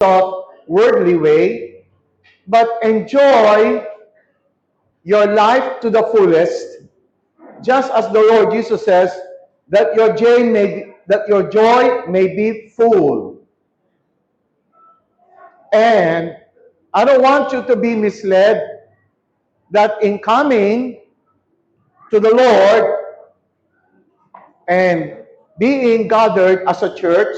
of worldly way, but enjoy your life to the fullest, just as the Lord Jesus says, that your joy may be full. And I don't want you to be misled that in coming to the Lord and being gathered as a church,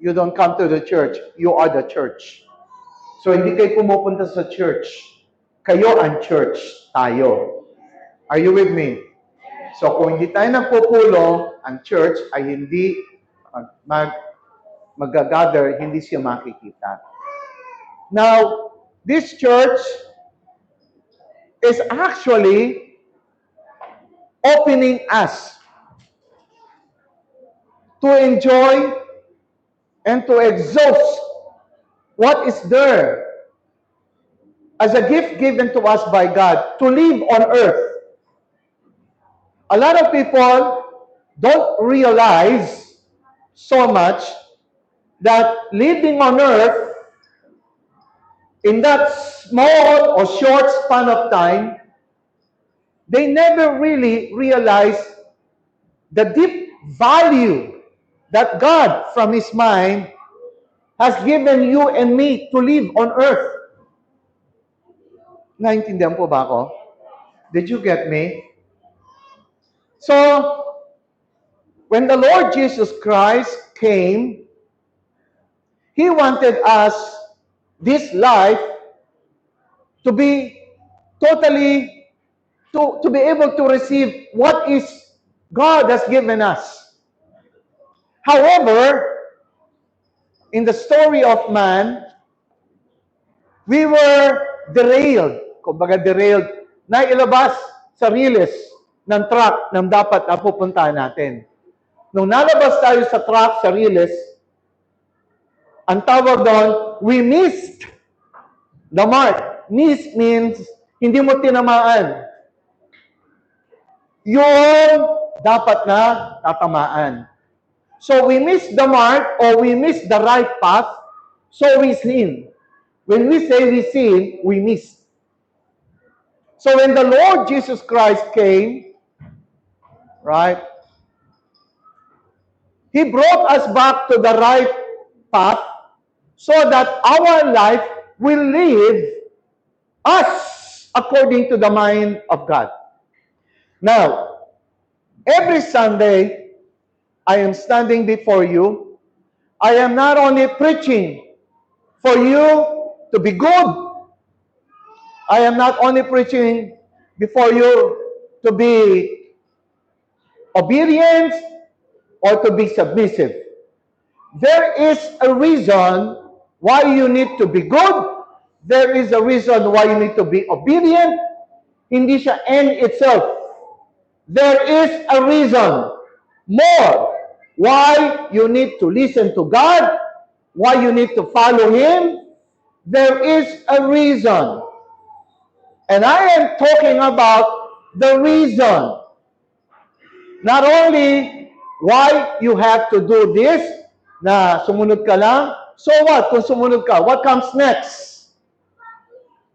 you don't come to the church, you are the church. So hindi kayo pumupunta sa church. Kayo ang church, tayo. Are you with me? So kung hindi tayo nagpupulong, ang church ay hindi mag-gather, hindi siya makikita. Now, this church is actually opening us to enjoy and to exhaust what is there as a gift given to us by God to live on earth. A lot of people don't realize so much that living on earth in that small or short span of time, they never really realize the deep value that God, from His mind, has given you and me to live on earth. Naintindihan po ba ako? Did you get me? So, when the Lord Jesus Christ came, He wanted us, this life, to be totally, to be able to receive what is God has given us. However, in the story of man, we were derailed. Kumbaga derailed, na ilabas sa riles ng truck na dapat na pupuntahan natin. Nung nalabas tayo sa truck, sa riles, ang tawag doon, we missed the mark. Miss means, hindi mo tinamaan. Yung dapat na tatamaan. So we miss the mark or we miss the right path, so we sin. When we say we sin, we miss. So when the Lord Jesus Christ came, right, He brought us back to the right path so that our life will live us according to the mind of God. Now, every Sunday, I am standing before you. I am not only preaching for you to be good. I am not only preaching before you to be obedient or to be submissive. There is a reason why you need to be good. There is a reason why you need to be obedient. Hindi siya end itself. There is a reason more why you need to listen to God, why you need to follow Him. There is a reason. And I am talking about the reason. Not only why you have to do this, na sumunod ka lang. So what? Kung sumunod ka, what comes next?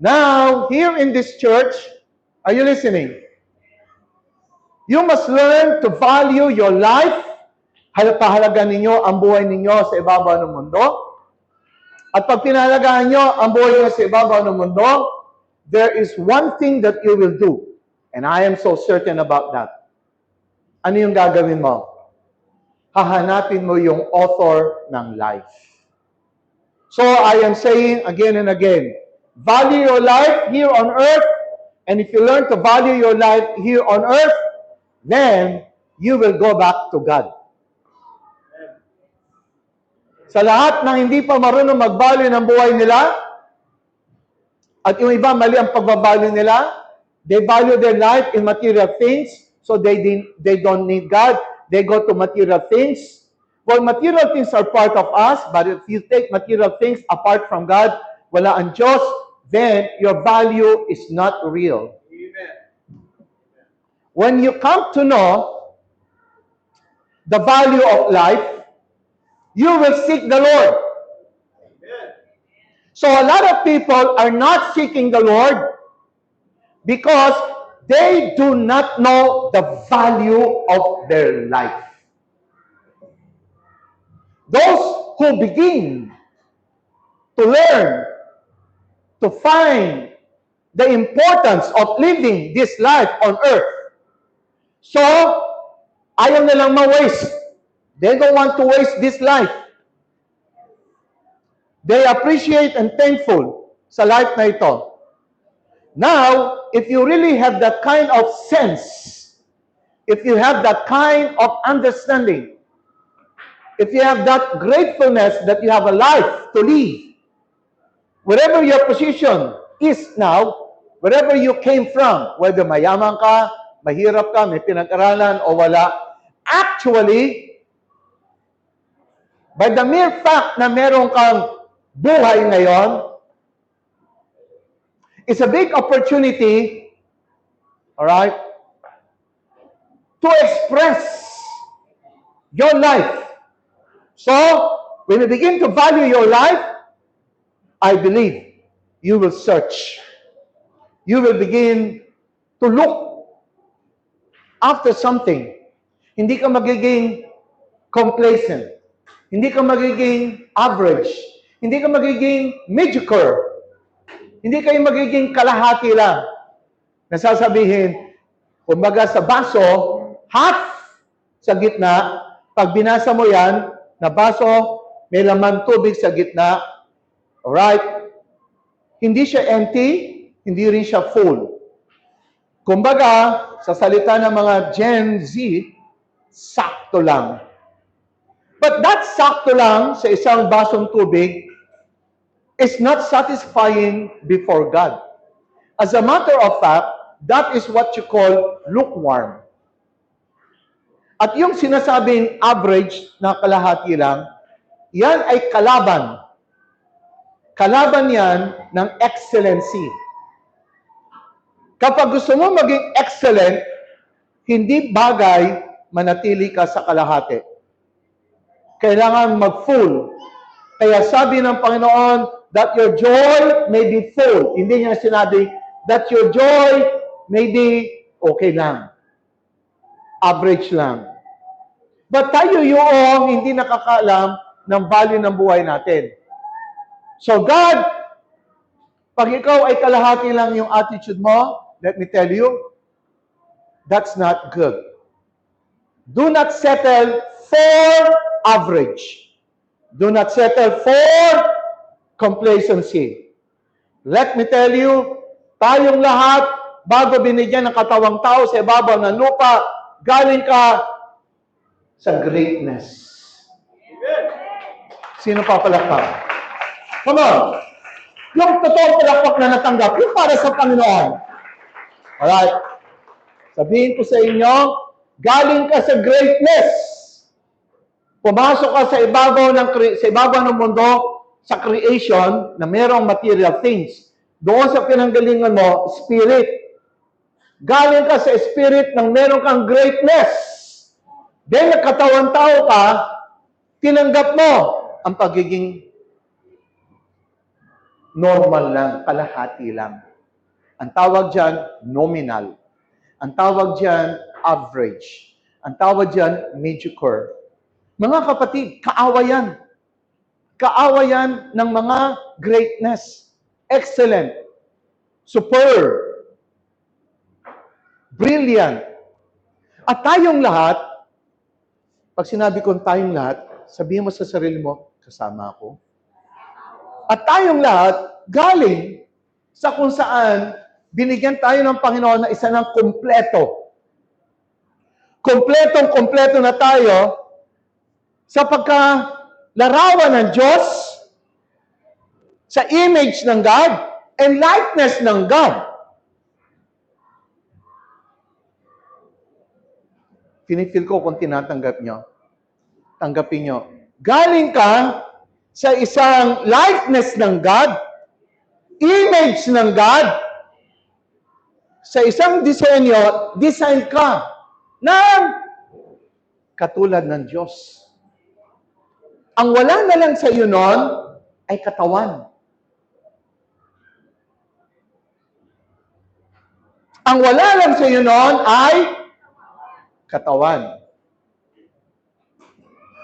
Now, here in this church, are you listening? You must learn to value your life. Pahalagan ninyo ang buhay ninyo sa ibabaw ng mundo. At pag pinahalagaan nyo ang buhay ninyo sa ibabaw ng mundo, there is one thing that you will do. And I am so certain about that. Ano yung gagawin mo? Hahanapin mo yung author ng life. So I am saying again and again, value your life here on earth. And if you learn to value your life here on earth, then you will go back to God. Sa lahat ng hindi pa marunong mag-value ng buhay nila, at yung iba mali ang pag-value nila, they value their life in material things, so they don't need God. They go to material things. Well, material things are part of us, but if you take material things apart from God, wala ang Diyos, then your value is not real. Amen. When you come to know the value of life, you will seek the Lord. Amen. So a lot of people are not seeking the Lord because they do not know the value of their life. Those who begin to learn, to find the importance of living this life on earth. So, ayaw nilang ma-waste. They don't want to waste this life. They appreciate and thankful sa life na ito. Now, if you really have that kind of sense, if you have that kind of understanding, if you have that gratefulness that you have a life to live, wherever your position is now, wherever you came from, whether mayaman ka, mahirap ka, may pinag-aralan o wala, actually, by the mere fact na meron kang buhay ngayon, it's a big opportunity, all right, to express your life. So, when you begin to value your life, I believe you will search. You will begin to look after something. Hindi ka magiging complacent. Hindi ka magiging average. Hindi ka magiging mediocre. Hindi kayo magiging kalahati lang. Nasasabihin, kumbaga sa baso, half sa gitna, pag binasa mo yan, na baso, may laman tubig sa gitna, alright? Hindi siya empty, hindi rin siya full. Kumbaga, sa salita ng mga Gen Z, sakto lang. But that sakto lang sa isang basong tubig is not satisfying before God. As a matter of fact, that is what you call lukewarm. At yung sinasabing average na kalahati lang, yan ay kalaban. Kalaban yan ng excellency. Kapag gusto mo maging excellent, hindi bagay manatili ka sa kalahati. Kailangan mag-full. Kaya sabi ng Panginoon, that your joy may be full. Hindi niya sinabi, that your joy may be okay lang. Average lang. But tayo yung hindi nakakaalam ng value ng buhay natin. So God, pag ikaw ay kalahati lang yung attitude mo, let me tell you, that's not good. Do not settle for average. Do not settle for complacency. Let me tell you, tayong lahat, bago binigyan ng katawang tao sa ibabaw ng lupa, galing ka sa greatness. Sino papalakpak? Come on. Yung totoong palakpak na natanggap, yung para sa Panginoon. Alright. Sabihin ko sa inyo, galing ka sa greatness. Pumasok ka sa ibabaw ng mundo, sa creation, na merong material things. Doon sa pinanggalingan mo, spirit. Galing ka sa spirit ng meron kang greatness. Then, nagkatawan tao ka, tinanggap mo ang pagiging normal lang, kalahati lang. Ang tawag dyan, nominal. Ang tawag dyan, average. Ang tawag dyan, mediocre. Mga kapatid, kaawayan. Kaawayan ng mga greatness. Excellent. Superb. Brilliant. At tayong lahat, pag sinabi kong tayong lahat, sabihin mo sa sarili mo, kasama ako. At tayong lahat, galing sa kung saan binigyan tayo ng Panginoon na isa ng kumpleto. Kompletong-kompleto na tayo sa pagkalarawan ng Diyos, sa image ng God, and likeness ng God. Pinifeel ko kung tinatanggap nyo. Tanggapin nyo. Galing ka sa isang likeness ng God, image ng God, sa isang disenyo, design ka ng katulad ng Diyos. Ang wala na lang sa iyo noon ay katawan. Ang wala lang sa iyo noon ay katawan.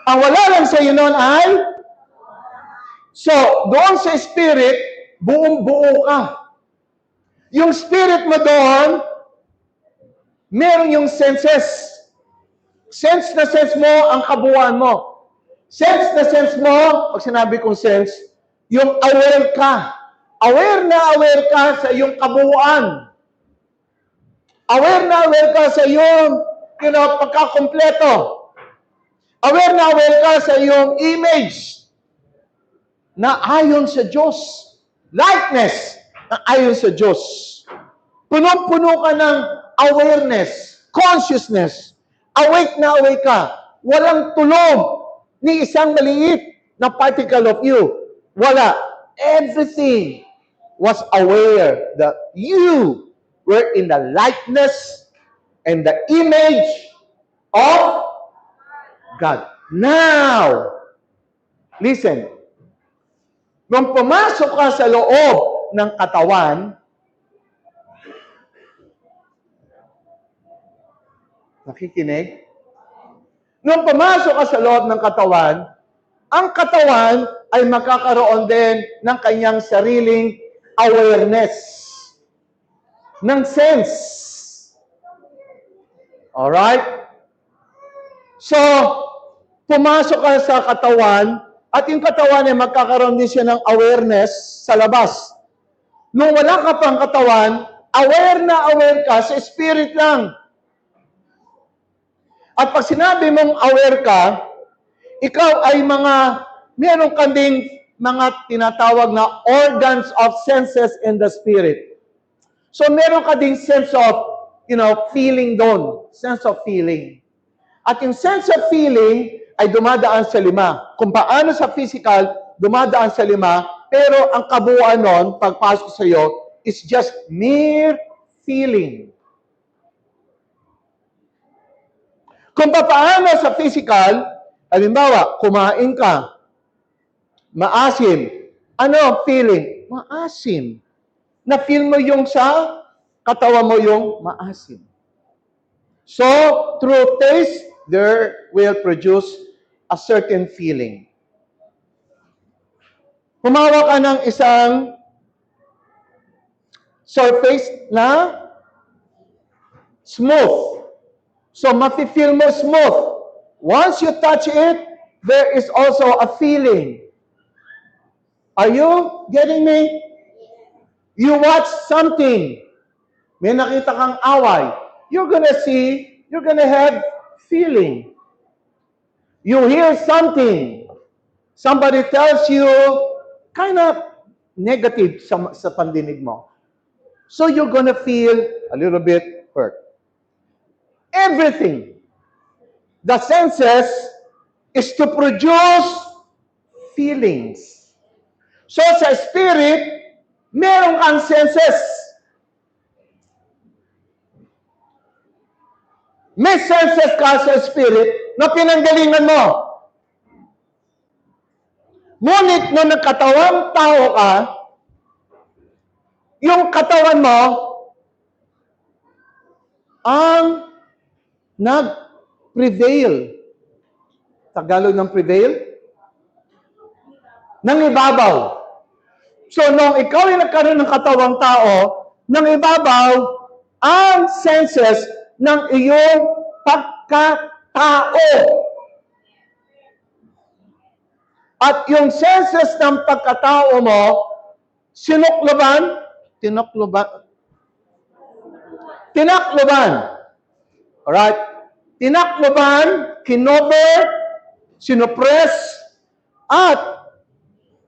Ang wala lang sa iyo noon ay so, doon sa spirit, buong-buo ka. Yung spirit mo doon, meron yung senses. Sense na sense mo ang kabuuan mo. Sense na sense mo, pag sinabi kong sense, yung aware ka. Aware na aware ka sa iyong kabuuan. Aware na aware ka sa iyong, pagkakompleto. Aware na aware ka sa iyong image na ayon sa Diyos. Likeness na ayon sa Diyos. Punong-puno ka ng awareness, consciousness. Awake na awake ka. Walang tulog ni isang maliit na particle of you. Wala. Everything was aware that you were in the likeness and the image of God. Now, listen. Nung pumasok ka sa loob ng katawan, nakikinig? Nung pumasok ka sa loob ng katawan, ang katawan ay magkakaroon din ng kanyang sariling awareness, ng sense. Alright? So, pumasok ka sa katawan, at yung katawan ay magkakaroon din siya ng awareness sa labas. Nung wala ka pang katawan, aware na aware ka sa spirit lang. At pag sinabi mong aware ka, ikaw ay meron ka ding mga tinatawag na organs of senses in the spirit. So meron ka ding sense of, feeling doon. Sense of feeling. At yung sense of feeling ay dumadaan sa 5. Kung paano sa physical, dumadaan sa 5, pero ang kabuuan nun, pagpasok sa iyo, is just mere feeling. Kung paano sa physical, halimbawa, kumain ka, maasim. Ano feeling? Maasim. Na-feel mo yung sa katawan mo yung maasim. So, through taste, there will produce a certain feeling. Humawa ka ng isang surface na smooth. So, mafe-feel mo smooth. Once you touch it, there is also a feeling. Are you getting me? You watch something. May nakita kang away. You're gonna have feeling. You hear something. Somebody tells you kind of negative sa pandinig mo. So you're gonna feel a little bit hurt. Everything. The senses is to produce feelings. So sa spirit, meron kang senses. May senses ka sa spirit na pinanggalingan mo. Ngunit nung nagkatawang tao ka, yung katawan mo ang nag-prevail. Tagalog ng prevail? Nangibabaw. So, nung ikaw ay nagkaroon ng katawang tao, nangibabaw ang senses ng iyong pagkatao. At yung senses ng pagkatao mo, tinakloban. Alright? Tinakloban, kinover, sinupress, at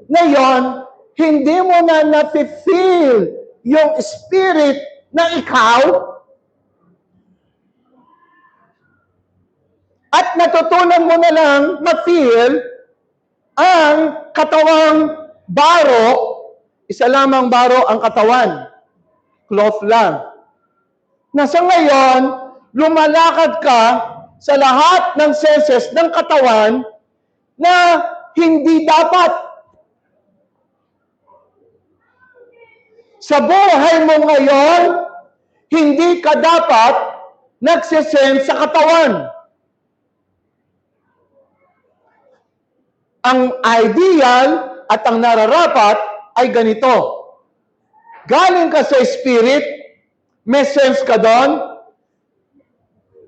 ngayon, hindi mo na nafe-feel yung spirit na ikaw, at natutunan mo na lang ma-feel ang katawang baro. Isa lamang baro ang katawan. Cloth lang. Nasa ngayon, lumalakad ka sa lahat ng senses ng katawan na hindi dapat. Sa buhay mo ngayon, hindi ka dapat nagsisense sa katawan. Ang ideal at ang nararapat ay ganito. Galing ka sa spirit, may sense ka doon.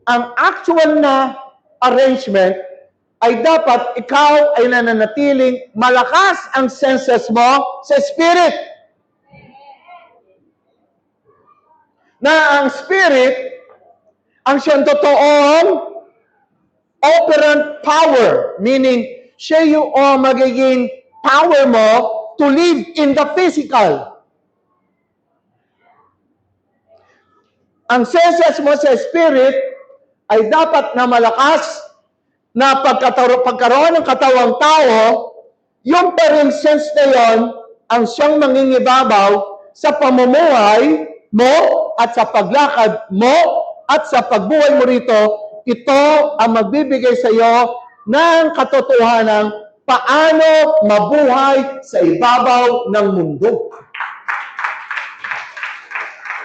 Ang actual na arrangement ay dapat ikaw ay nananatiling malakas ang senses mo sa spirit. Na ang spirit, ang siyang totoong operant power, meaning siya yung magiging power mo to live in the physical. Ang senses mo sa spirit ay dapat na malakas na pagkaroon ng katawang tao, yung pa rin sense na yon ang siyang mangingibabaw sa pamumuhay mo at sa paglakad mo at sa pagbuhay mo rito. Ito ang magbibigay sa iyo ng katotohanan paano mabuhay sa ibabaw ng mundo.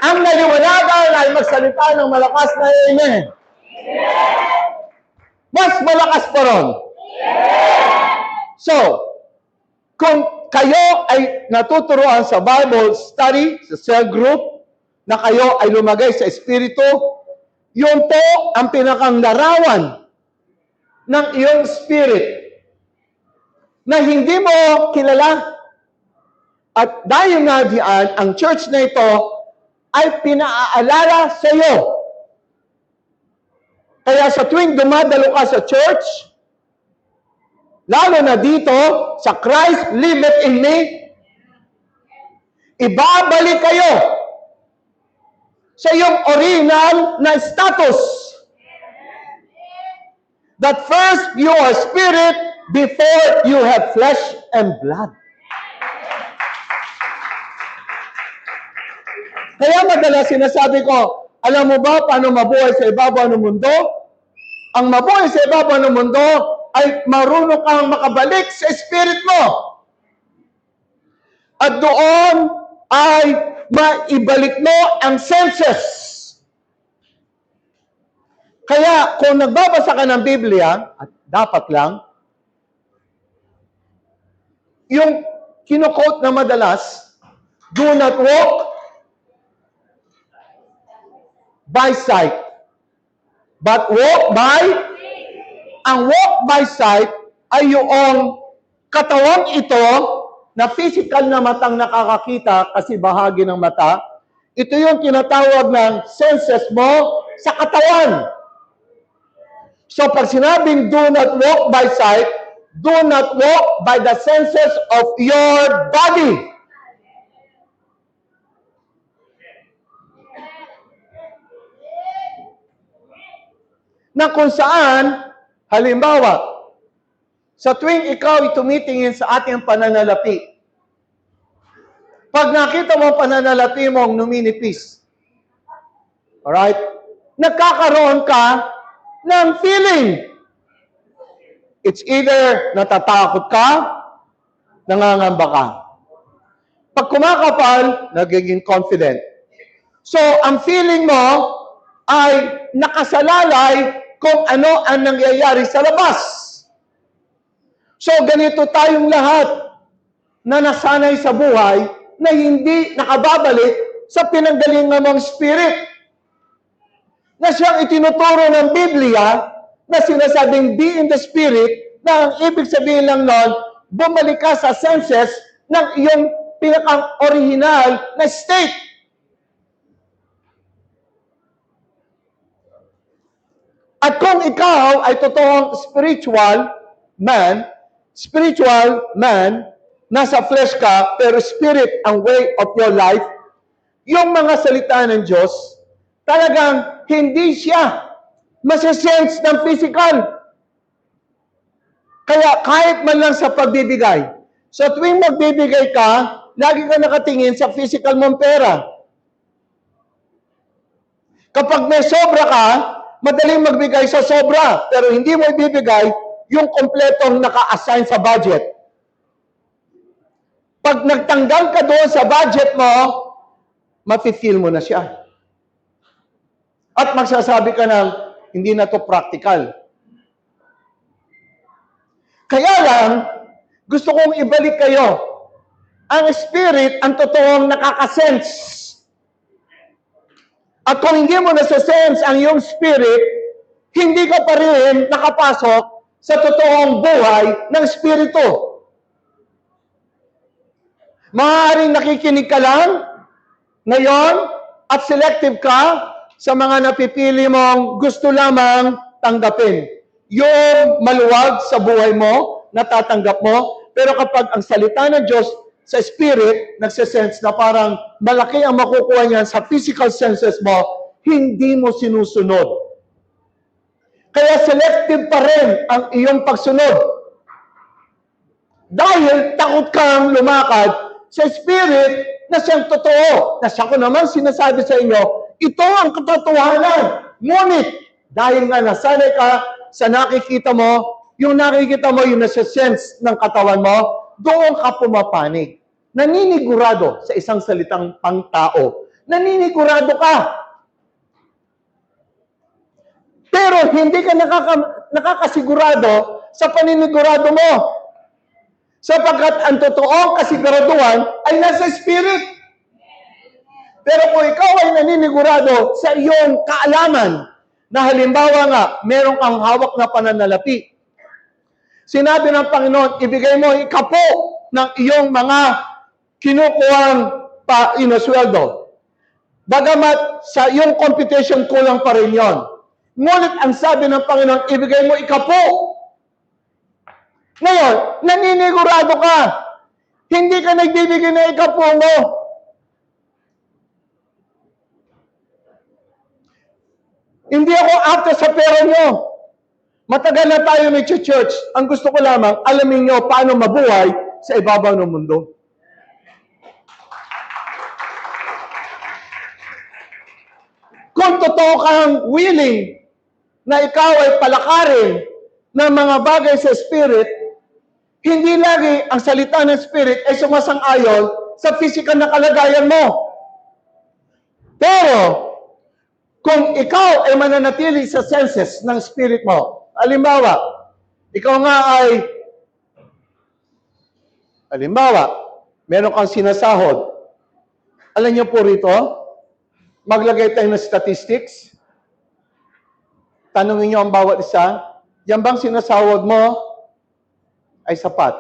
Ang naliwanagan ay magsalita ng malakas na amen. Mas malakas pa ron. So, kung kayo ay natuturuan sa Bible study, sa cell group, na kayo ay lumagay sa Espiritu, yun po ang pinakang larawan ng iyong spirit na hindi mo kilala. At dahil nga diyan, ang church na ito ay pinaaalala sa iyo. Kaya sa tuwing dumadalo ka sa church, lalo na dito, sa Christ liveth in me, ibabalik kayo sa iyong original na status. That first you are spirit before you have flesh and blood. Kaya madalas sinasabi ko, alam mo ba paano mabuhay sa ibabaw ng mundo? Ang mabuhay sa ibabaw ng mundo ay marunong kang makabalik sa spirit mo. At doon ay maibalik mo ang senses. Kaya kung nagbabasa ka ng Biblia, at dapat lang, yung kino-quote na madalas, do not walk by sight, but walk by, ang walk by sight ay yung katawang ito na physical na matang nakakakita kasi bahagi ng mata. Ito yung tinatawag ng senses mo sa katawan. So pag sinabing do not walk by sight, do not walk by the senses of your body. Na kung saan, halimbawa, sa tuwing ikaw ay tumitingin sa ating pananalapi, pag nakita mo ang pananalapi mong numinipis, alright, nagkakaroon ka ng feeling. It's either natatakot ka, nangangamba ka. Pag kumakapal, nagiging confident. So, ang feeling mo ay nakasalalay kung ano ang nangyayari sa labas. So, ganito tayong lahat na nasanay sa buhay na hindi nakababalik sa pinanggalingan mong spirit. Na siyang itinuturo ng Biblia na sinasabing be in the spirit, na ang ibig sabihin lang nun, bumalik ka sa senses ng iyong pinakang original na state. At kung ikaw ay totoong spiritual man, nasa flesh ka, pero spirit ang way of your life, yung mga salita ng Diyos, talagang hindi siya masisense ng physical. Kaya kahit man lang sa pagbibigay, sa tuwing magbibigay ka, lagi ka nakatingin sa physical mong pera. Kapag may sobra ka, madaling magbigay sa sobra, pero hindi mo ibibigay yung kompletong naka-assign sa budget. Pag nagtanggal ka doon sa budget mo, mafe-feel mo na siya. At magsasabi ka ng, hindi na to practical. Kaya lang, gusto kong ibalik kayo. Ang spirit, ang totoong nakakasense. At kung hindi mo nasa-sense ang iyong spirit, hindi ka pa rin nakapasok sa totoong buhay ng spirito. Maaaring nakikinig ka lang ngayon at selective ka sa mga napipili mong gusto lamang tanggapin. Yung maluwag sa buhay mo, natatanggap mo, pero kapag ang salita ng Diyos sa spirit, nagsisense na parang malaki ang makukuha niyan sa physical senses mo, hindi mo sinusunod. Kaya selective pa rin ang iyong pagsunod. Dahil takot kang lumakad sa spirit na siyang totoo. Na siya ko naman sinasabi sa inyo, ito ang katotohanan. Ngunit, dahil nga nasanay ka sa nakikita mo, yung nasa sense ng katawan mo, doon ka pumapanig. Naninigurado sa isang salitang pangtao. Naninigurado ka. Pero hindi ka nakakasigurado sa paninigurado mo. Sapagkat ang totoong kasiguraduhan ay nasa spirit. Pero kung ikaw ay naninigurado sa iyong kaalaman, na halimbawa nga, meron kang hawak na pananalapi. Sinabi ng Panginoon, ibigay mo ikapo ng iyong mga kinukuhang sweldo. Bagamat sa iyong computation kulang pa rin yon. Ngunit ang sabi ng Panginoon, ibigay mo ikapo. Ngayon, naninigurado ka. Hindi ka nagbibigay ng ikapo mo. Hindi ako after sa pera nyo. Matagal na tayo nag-church. Ang gusto ko lamang, alamin nyo paano mabuhay sa ibabaw ng mundo. Kung totoo kang willing na ikaw ay palakarin ng mga bagay sa spirit, hindi lagi ang salita ng spirit ay sumasang-ayon sa physical na kalagayan mo. Pero, kung ikaw ay mananatili sa senses ng spirit mo, halimbawa, meron kang sinasahod. Alam niyo po rito, maglagay tayo ng statistics. Tanungin niyo ang bawat isa, yan bang sinasahod mo ay sapat?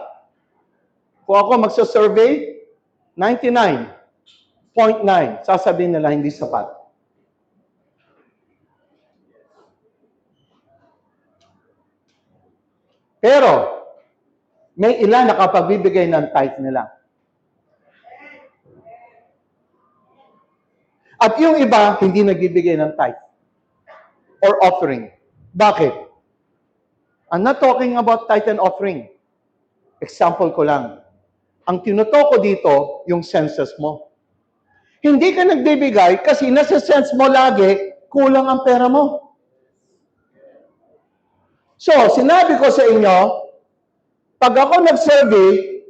Kung ako magsasurvey, 99.9, sasabihin nila hindi sapat. Pero, may ilan nakapagbibigay ng tithe nila. At yung iba, hindi nagbibigay ng tithe or offering. Bakit? I'm not talking about tithe and offering. Example ko lang. Ang tinutuko dito, yung senses mo. Hindi ka nagbibigay kasi nasa sense mo lagi, kulang ang pera mo. So, sinabi ko sa inyo, pag ako nag-survey,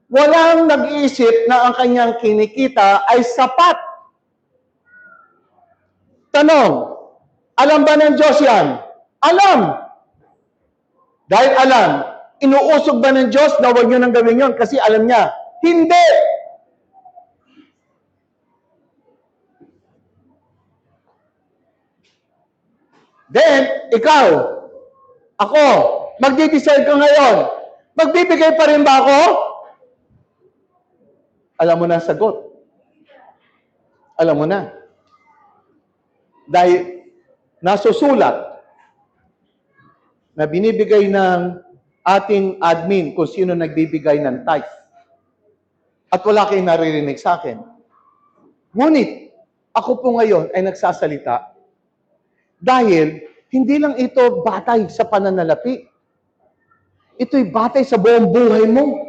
walang nag-iisip na ang kanyang kinikita ay sapat. Tanong, alam ba ng Diyos yan? Alam. Dahil alam, inuusog ba ng Diyos na huwag nyo nang gawin yun kasi alam niya? Hindi. Then, ikaw, ako, magdi-decide ka ngayon. Magbibigay pa rin ba ako? Alam mo na ang sagot. Alam mo na. Dahil nasusulat na binibigay ng ating admin kung sino nagbibigay ng tithe. At wala kayong naririnig sa akin. Ngunit, ako po ngayon ay nagsasalita dahil hindi lang ito batay sa pananalapi. Ito'y batay sa buong buhay mo.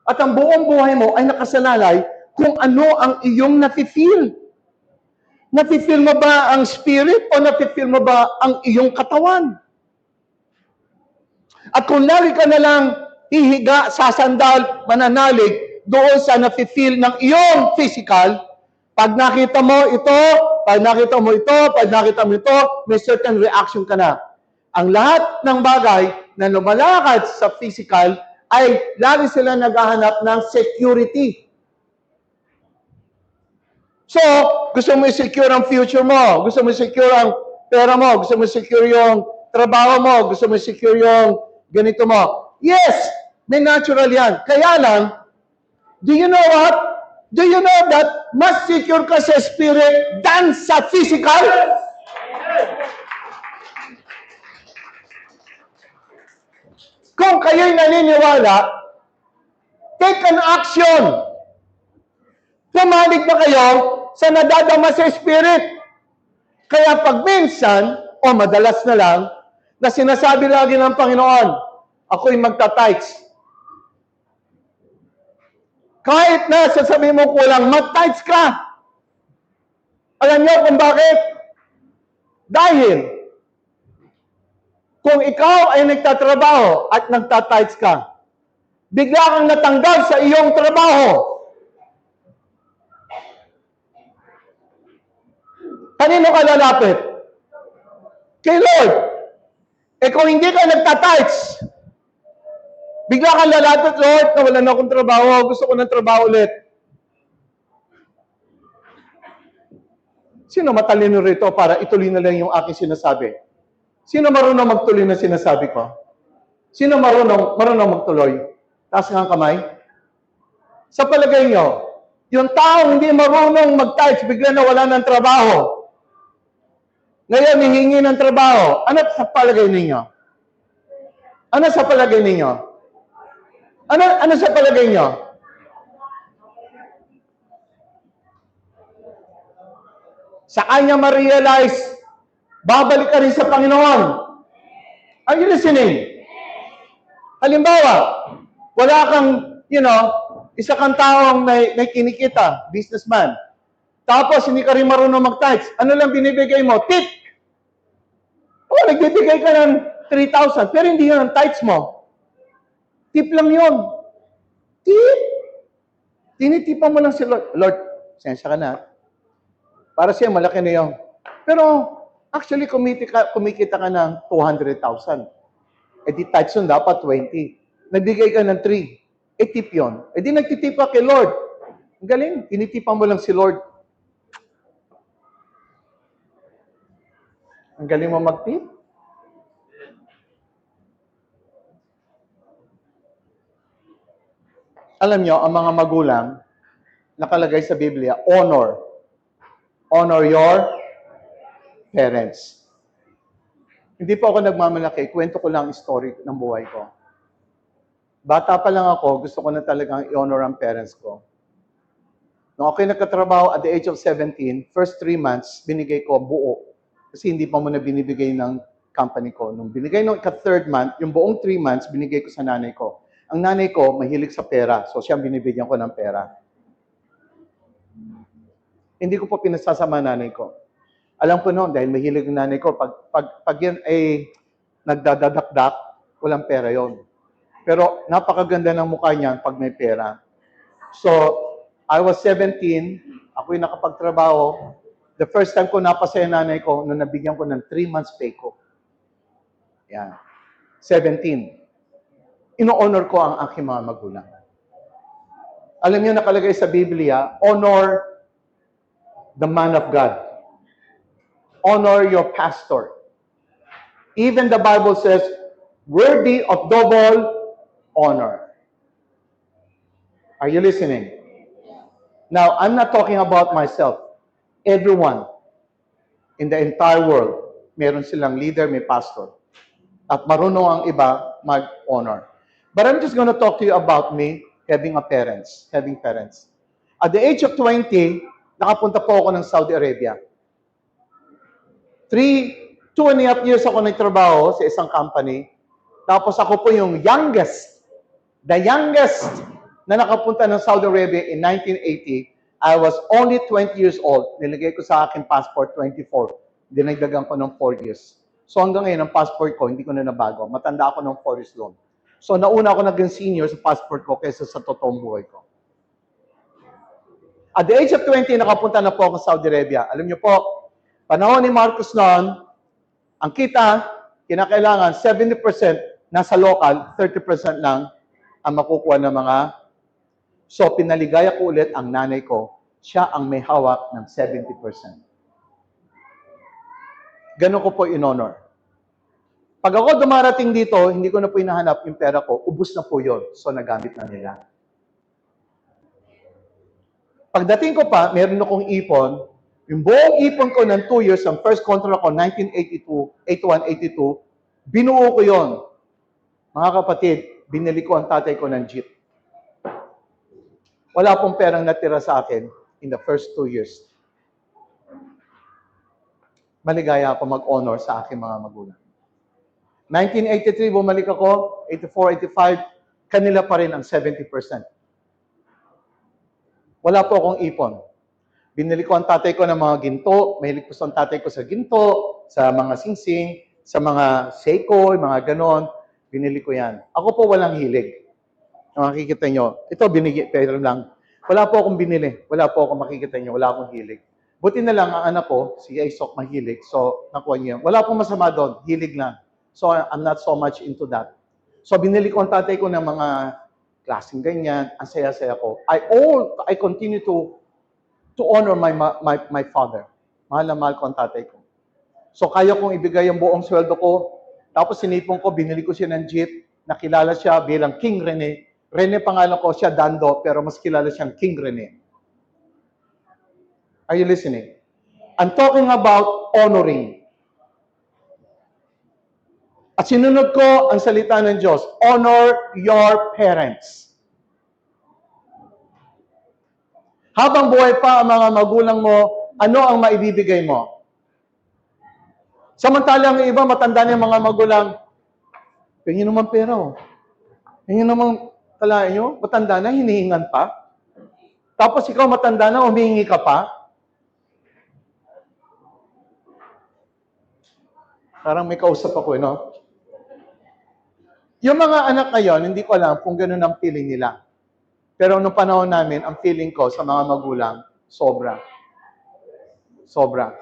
At ang buong buhay mo ay nakasalalay kung ano ang iyong nafe-feel. Nafe-feel mo ba ang spirit o nafe-feel mo ba ang iyong katawan? At kung lagi ka na lang hihiga, sasandal, mananalig doon sa nafe-feel ng iyong physical, Pag nakita mo ito, pag nakita mo ito, pag nakita mo ito, may certain reaction ka na. Ang lahat ng bagay na lumalakad sa physical ay lagi sila naghahanap ng security. So, gusto mo i-secure ang future mo, gusto mo i-secure ang pera mo, gusto mo i-secure yung trabaho mo, gusto mo i-secure yung ganito mo. Yes, may natural yan. Kaya lang, do you know what? Do you know that mas secure ka sa spirit than sa physical? Kung kayo'y naniniwala, take an action. Pumanig na kayo sa nadadama sa spirit. Kaya pag minsan, o madalas na lang, na sinasabi lagi ng Panginoon, ako'y magta-tithes. Kahit na sasabihin mo kulang, mag-tithes ka. Alam niyo kung bakit? Dahil, kung ikaw ay nagtatrabaho at nagta-tithes ka, bigla kang natanggal sa iyong trabaho. Kanino ka lalapit? Kay Lord. Eh kung hindi ka nagta-tithes, bigla kang lalapit, Lord, nawalan na akong trabaho, gusto ko ng trabaho ulit. Sino matalino rito para ituloy na lang yung aking sinasabi? Sino marunong magtuloy na sinasabi ko? Sino marunong magtuloy? Taas nga ang kamay. Sa palagay nyo, yung taong hindi marunong mag-tithes, bigla na wala ng trabaho. Ngayon, hihingi ng trabaho. Ano sa palagay ninyo? Ano sa palagay ninyo? Ano sa palagay nyo? Sa kanya ma-realize, babalik ka rin sa Panginoon. Are you listening? Halimbawa, wala kang, isa kang taong may kinikita, businessman. Tapos, hindi ka rin marunong mag-tithes. Ano lang binibigay mo? Tip! Nagbibigay ka ng 3,000, pero hindi yun ang tithes mo. Tip lang yun. Tip! Tinitipan mo lang si Lord. Lord, sensya ka na. Para siya, malaki na yun. Pero, actually, kumikita ka ng 200,000. Eh, di tithes yun, dapat 20. Nagbigay ka ng 3. Eh, tip yun. Eh, di nagtitip ka kay Lord. Ang galing, tinitipan mo lang si Lord. Ang galing mo mag-tip. Alam nyo, ang mga magulang, nakalagay sa Biblia, honor. Honor your parents. Hindi po ako nagmamalaki. Kwento ko lang ang story ng buhay ko. Bata pa lang ako, gusto ko na talagang i-honor ang parents ko. Nung ako'y nagkatrabaho at the age of 17, first 3 months, binigay ko buo. Kasi hindi pa mo na binibigay ng company ko. Nung binigay nung third month, yung buong 3 months, binigay ko sa nanay ko. Ang nanay ko, mahilig sa pera. So, siya binibigyan ko ng pera. Hindi ko po pinasasama nanay ko. Alam ko noon, dahil mahilig ng nanay ko, pag yan ay nagdadadakdak, walang pera yon. Pero napakaganda ng mukha niya pag may pera. So, I was 17, ako'y nakapagtrabaho. The first time ko napasaya nanay ko, nung nabigyan ko ng 3 months pay ko. Yan. 17. Ino-honor ko ang aking mga magulang. Alam niyo, nakalagay sa Biblia, honor the man of God. Honor your pastor. Even the Bible says, worthy of double honor. Are you listening? Now, I'm not talking about myself. Everyone in the entire world, meron silang leader, may pastor. At marunong ang iba mag-honor. But I'm just going to talk to you about me having parents. At the age of 20, nakapunta po ako ng Saudi Arabia. 2.5 years ako nagtrabaho sa isang company. Tapos ako po yung the youngest na nakapunta ng Saudi Arabia in 1980. I was only 20 years old. Nilagay ko sa akin passport 24. Dinagdagan ko ng 4 years. So hanggang ngayon, ang passport ko, hindi ko na nabago. Matanda ako ng 4 years long. So nauna ako naging senior sa passport ko kaysa sa totoong buhay ko. At the age of 20, nakapunta na po ako sa Saudi Arabia. Alam niyo po, panahon ni Marcos noon, ang kita, kinakailangan 70% nasa local, 30% lang ang makukuha ng mga. So, pinaligaya ko ulit ang nanay ko. Siya ang may hawak ng 70%. Ganon ko po in-honor. Pag ako dumarating dito, hindi ko na po hinahanap yung pera ko, ubus na po yun. So, nagamit na nila. Pagdating ko pa, meron akong ipon. Yung buong ipon ko ng 2 years, ang first contract ko, 1982, 81, 82, binuo ko yon. Mga kapatid, binili ko ang tatay ko ng jeep. Wala pong perang natira sa akin in the first 2 years. Maligaya ako mag-honor sa aking mga magulang. 1983, bumalik ako, 84, 85, kanila pa rin ang 70%. Wala po akong ipon. Binili ko ang tatay ko ng mga ginto, mahilig po sa tatay ko sa ginto, sa mga singsing, sa mga seiko, mga ganon. Binili ko yan. Ako po walang hilig. Makikita nyo, ito binigay, pero lang. Wala po akong binili. Wala po akong makikita nyo. Wala akong hilig. Buti na lang ang anak ko, si Aesop, mahilig. So, nakuha niya. Wala pong masama doon. Hilig lang. So, I'm not so much into that. So, binili ko ang tatay ko ng mga klaseng ganyan. Ang saya-saya ko. I continue to honor my father. Mahal na mahal ko ang tatay ko. So, kaya kong ibigay ang buong sweldo ko. Tapos, sinipon ko, binili ko siya ng jeep. Nakilala siya bilang King Rene. Rene pangalan ko, siya Dando, pero mas kilala siyang King Rene. Are you listening? I'm talking about honoring. At sinunod ko ang salita ng Diyos, honor your parents. Habang buhay pa ang mga magulang mo, ano ang maibibigay mo? Samantalang ang iba, matanda na yung mga magulang, tingin naman pera, oh. Tingin naman, kalahin nyo, matanda na, hinihingan pa. Tapos ikaw matanda na, humihingi ka pa. Parang may kausap ako, no? Yung mga anak ngayon, hindi ko alam kung ganun ang feeling nila. Pero nung panahon namin, ang feeling ko sa mga magulang, sobra. Sobra.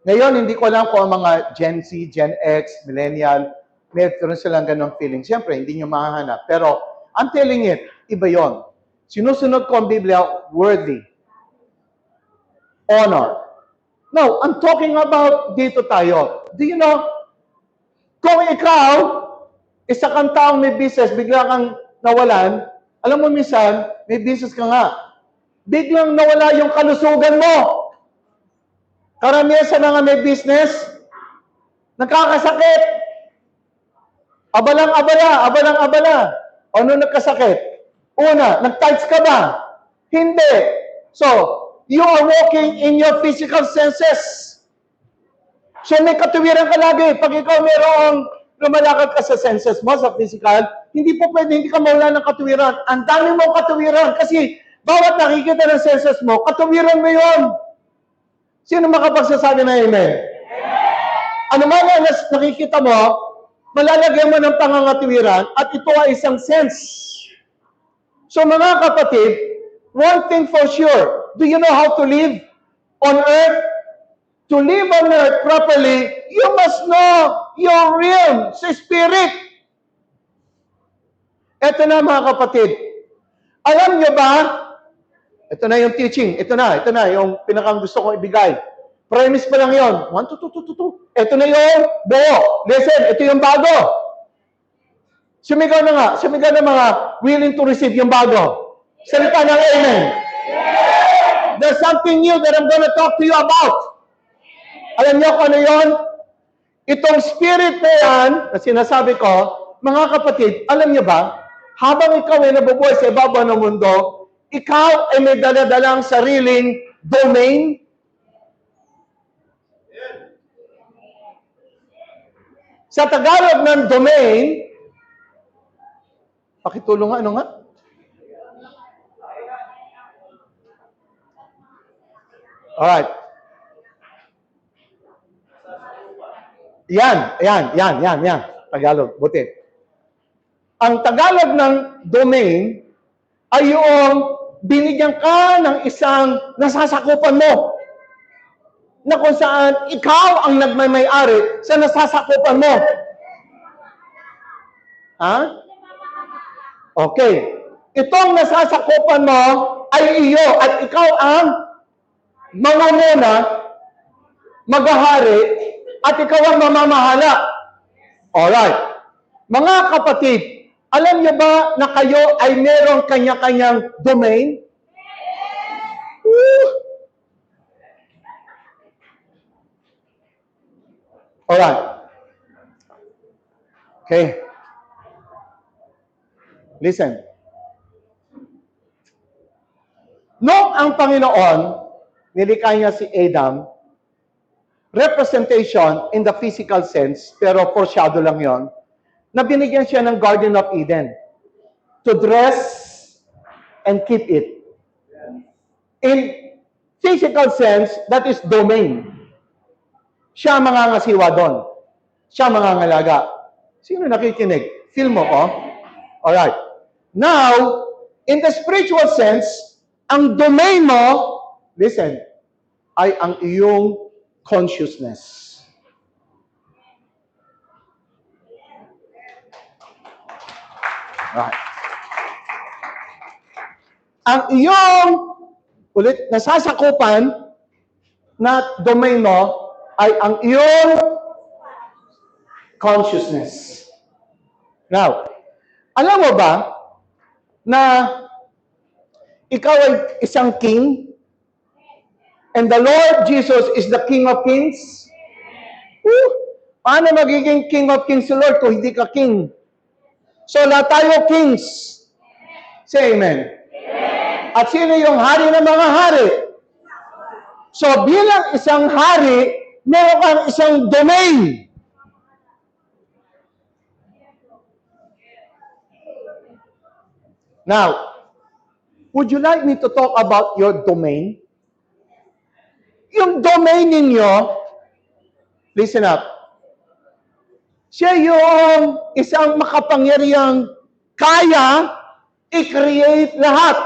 Ngayon, hindi ko alam kung ang mga Gen Z, Gen X, Millennial, meron silang ganung feeling. Siyempre, hindi nyo mahahanap. Pero, I'm telling it, iba yon. Sinusunod ko ang Biblia, worthy. Honor. No, I'm talking about dito tayo. Do you know, kung ikaw, isa kang taong may business, bigla kang nawalan, alam mo minsan, may business ka nga, biglang nawala yung kalusugan mo. Karamihan sa mga may business, nakakasakit. Abalang-abala. Ano nagkasakit? Una, nag-tights ka ba? Hindi. So, you are walking in your physical senses. So, may katuwiran ka lagi. Pag ikaw mayroong lumalakad ka sa senses mo, sa physical, hindi po pwede, hindi ka mawala ng katuwiran. Ang dami mong katuwiran kasi bawat nakikita ng senses mo, katuwiran mo yun. Sino makapagsasabi na amen? Ano man ang nakikita mo, malalagyan mo ng pangangatuwiran at ito ay isang sense. So mga kapatid, one thing for sure, do you know how to live on earth? To live on earth properly, you must know your realm sa spirit. Ito na mga kapatid. Alam nyo ba, ito na yung teaching, ito na yung pinakang gusto kong ibigay. Premise pa lang yun. 1, 2, 2, 2, 2. Ito na yung buo. Listen, ito yung bago. Sumigaw na mga willing to receive yung bago. Salita ng amen. There's something new that I'm gonna talk to you about. Alam niyo kung ano yun? Itong spirit na yan, na sinasabi ko, mga kapatid, alam niyo ba, habang ikaw ay nabubuhay sa ibabaw ng mundo, ikaw ay may daladalang sariling domain. Sa Tagalog ng domain, pakitulong nga, ano nga? Alright. Yan. Tagalog, buti. Ang Tagalog ng domain ay yung binigyan ka ng isang nasasakupan mo na kung saan ikaw ang nagmamay-ari sa nasasakupan mo. Ha? Okay. Itong nasasakupan mo ay iyo at ikaw ang mangunguna, maghahari, at ikaw ang mamamahala. Alright. Mga kapatid, alam niyo ba na kayo ay merong kanya-kanyang domain? Alright. Okay. Listen. Noong ang Panginoon, nilikha niya si Adam, representation in the physical sense, pero foreshadow lang yon, na binigyan siya ng Garden of Eden to dress and keep it. In physical sense, that is domain. Siya mangangasiwa doon. Siya mangangalaga. Sino nakikinig? Feel mo ko? Alright. Now, in the spiritual sense, ang domain mo, listen, ay ang iyong consciousness. Right. Ang iyong nasasakupan na domain mo ay ang iyong consciousness. Now, alam mo ba na ikaw ay isang king and the Lord Jesus is the King of Kings? Paano magiging King of Kings si Lord kung hindi ka king? So, lahat tayo kings. Say amen. At sino yung hari ng mga hari? So, bilang isang hari, meron kang isang domain. Now, would you like me to talk about your domain? Yung domain ninyo, listen up. Siya yung isang makapangyarihang kaya i-create lahat.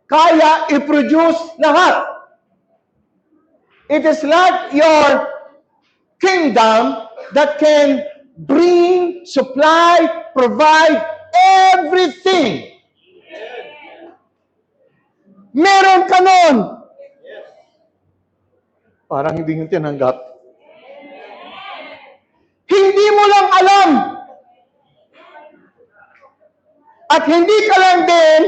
Kaya i-produce lahat. It is like your kingdom that can bring, supply, provide everything. Meron ka nun. Parang hindi yung tinanggap. Hindi mo lang alam. At hindi ka lang din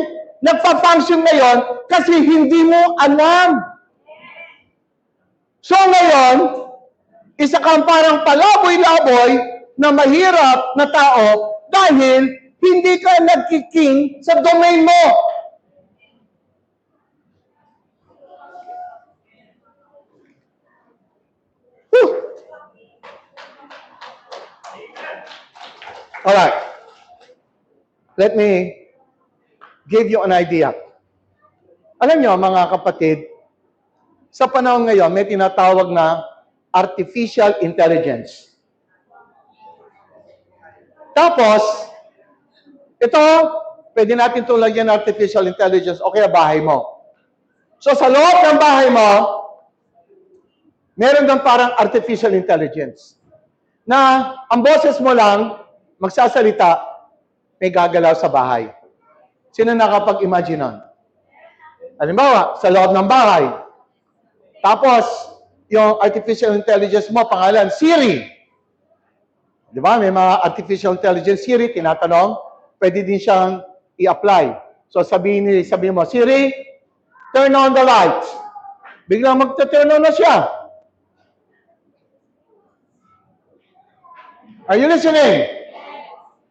nagpa-function ngayon kasi hindi mo alam. So ngayon, isa kang parang palaboy-laboy na mahirap na tao dahil hindi ka nagkiking sa domain mo. Alright. Let me give you an idea. Alam nyo, mga kapatid, sa panahon ngayon, may tinatawag na artificial intelligence. Tapos, ito, pwede natin tulagyan ng artificial intelligence o kaya bahay mo. So, sa loob ng bahay mo, meron kang parang artificial intelligence na ang boses mo lang, magsasalita, may gagalaw sa bahay. Sino nakapag-imagine nun? Halimbawa, sa loob ng bahay. Tapos, yung artificial intelligence mo, pangalan, Siri. Di ba? May mga artificial intelligence Siri, tinatanong, pwede din siyang i-apply. So, sabihin mo, Siri, turn on the lights. Biglang magta-turn on na siya. Are you listening?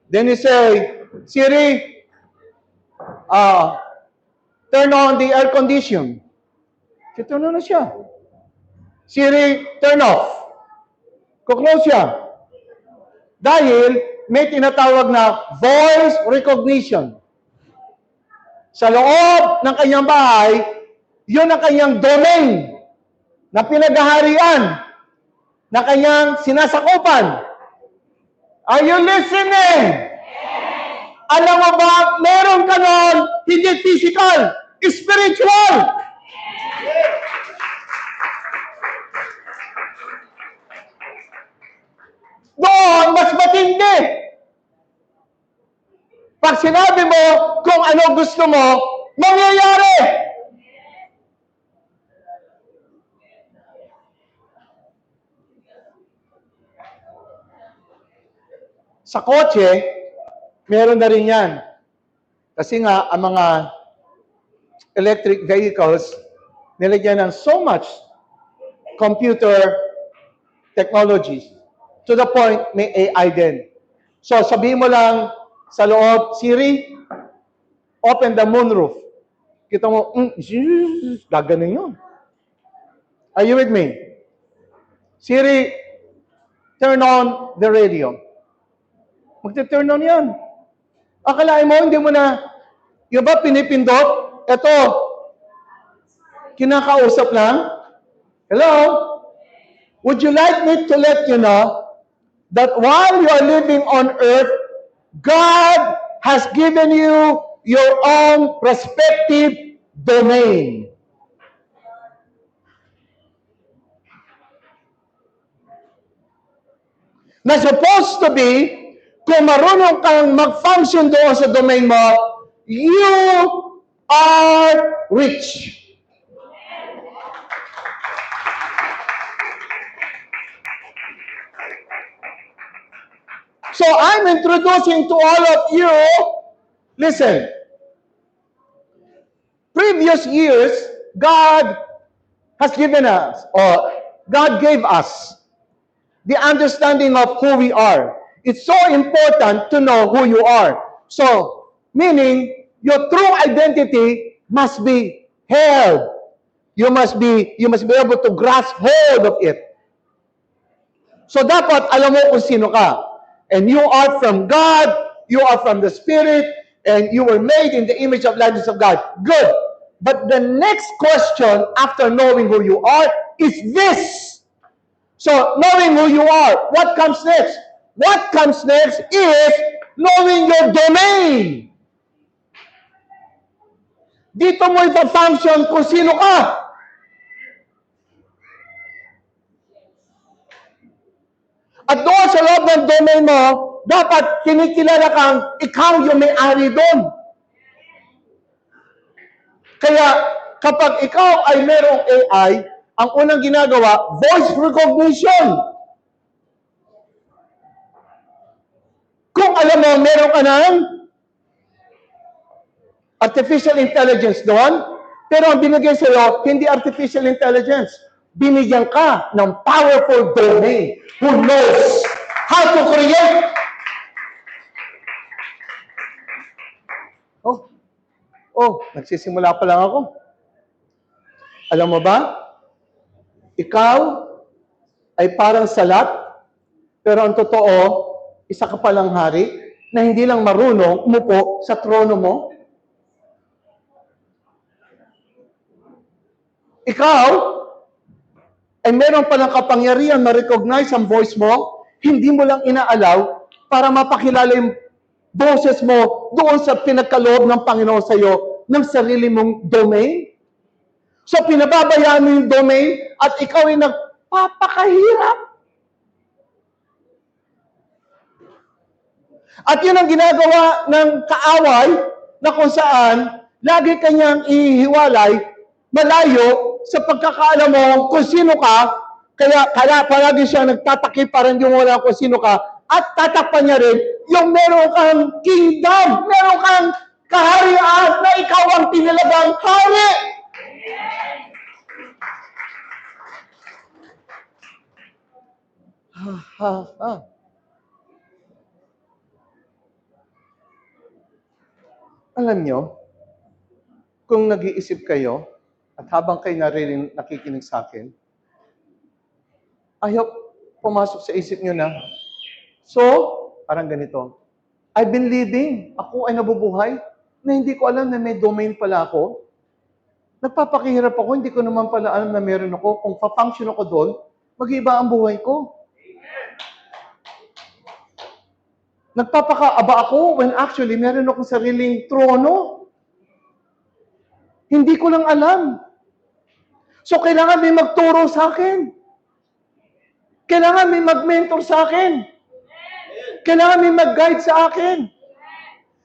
Then you say, Siri, turn on the air condition. Turn on na siya. Siri, turn off. Kuklose siya. Dahil may tinatawag na voice recognition. Sa loob ng kanyang bahay, yun ang kanyang domain na pinaghaharian na kanyang sinasakupan. Are you listening? Alam mo ba, meron ka nun, hindi physical, spiritual. Doon, mas matindi. Pag sinabi mo kung ano gusto mo, mangyayari. Sa kotse, meron na rin yan. Kasi nga, ang mga electric vehicles, nilagyan ng so much computer technologies to the point may AI din. So, sabihin mo lang sa loob, Siri, open the moonroof. Kita mo, gaganon yun. Are you with me? Siri, turn on the radio. Magte-turn on yan. Akalain mo, hindi mo na, yung ba pinipindot? Ito, kinakausap lang. Hello? Would you like me to let you know that while you are living on earth, God has given you your own respective domain. Na supposed to be, kung marunong kang mag-function doon sa domain mo, you are rich. So I'm introducing to all of you, listen, previous years, God has given us, or God gave us, the understanding of who we are. It's so important to know who you are. So, meaning, your true identity must be held. You must be able to grasp hold of it. So, dapat alam mo kung sino ka. And you are from God, you are from the Spirit, and you were made in the image of likeness of God. Good. But the next question after knowing who you are is this. So, knowing who you are, what comes next? What comes next is knowing your domain. Dito mo ipa-function kung sino ka. At doon sa loob ng domain mo, dapat kinikilala kang ikaw yung may-ari doon. Kaya, kapag ikaw ay merong AI, ang unang ginagawa, voice recognition. Kung alam mo, meron ka ng artificial intelligence doon, pero ang binigay sa iyo, hindi artificial intelligence. Binigyan ka ng powerful domain who knows how to create. Nagsisimula pa lang ako. Alam mo ba? Ikaw ay parang salat, pero ang totoo, isa ka palang hari na hindi lang marunong umupo sa trono mo. Ikaw ay meron palang kapangyarihan ma-recognize ang voice mo, hindi mo lang inaalaw para mapakilala yung boses mo doon sa pinagkaloob ng Panginoon sa iyo ng sarili mong domain. So, pinababayaan mo yung domain at ikaw ay nagpapakahirap. At yun ang ginagawa ng kaaway na kung saan lagi kanyang ihiwalay malayo sa pagkakaalam mo kung sino ka, kaya palagi siya nagtatakip para hindi mo wala kung sino ka, at tatakpan niya rin yung meron kang kingdom, meron kang kaharian na ikaw ang tinilagang hari. Alam nyo, kung nag-iisip kayo, at habang kayo nakikinig sa akin, I hope pumasok sa isip nyo na, so, parang ganito, I've been living, ako ay nabubuhay, na hindi ko alam na may domain pala ako. Nagpapakihirap ako, hindi ko naman pala alam na meron ako. Kung pa-function ako doon, mag-iba ang buhay ko. Nagpapakaaba ako when actually meron akong sariling trono. Hindi ko lang alam. So, kailangan may magturo sa akin. Kailangan may mag-mentor sa akin. Kailangan may mag-guide sa akin.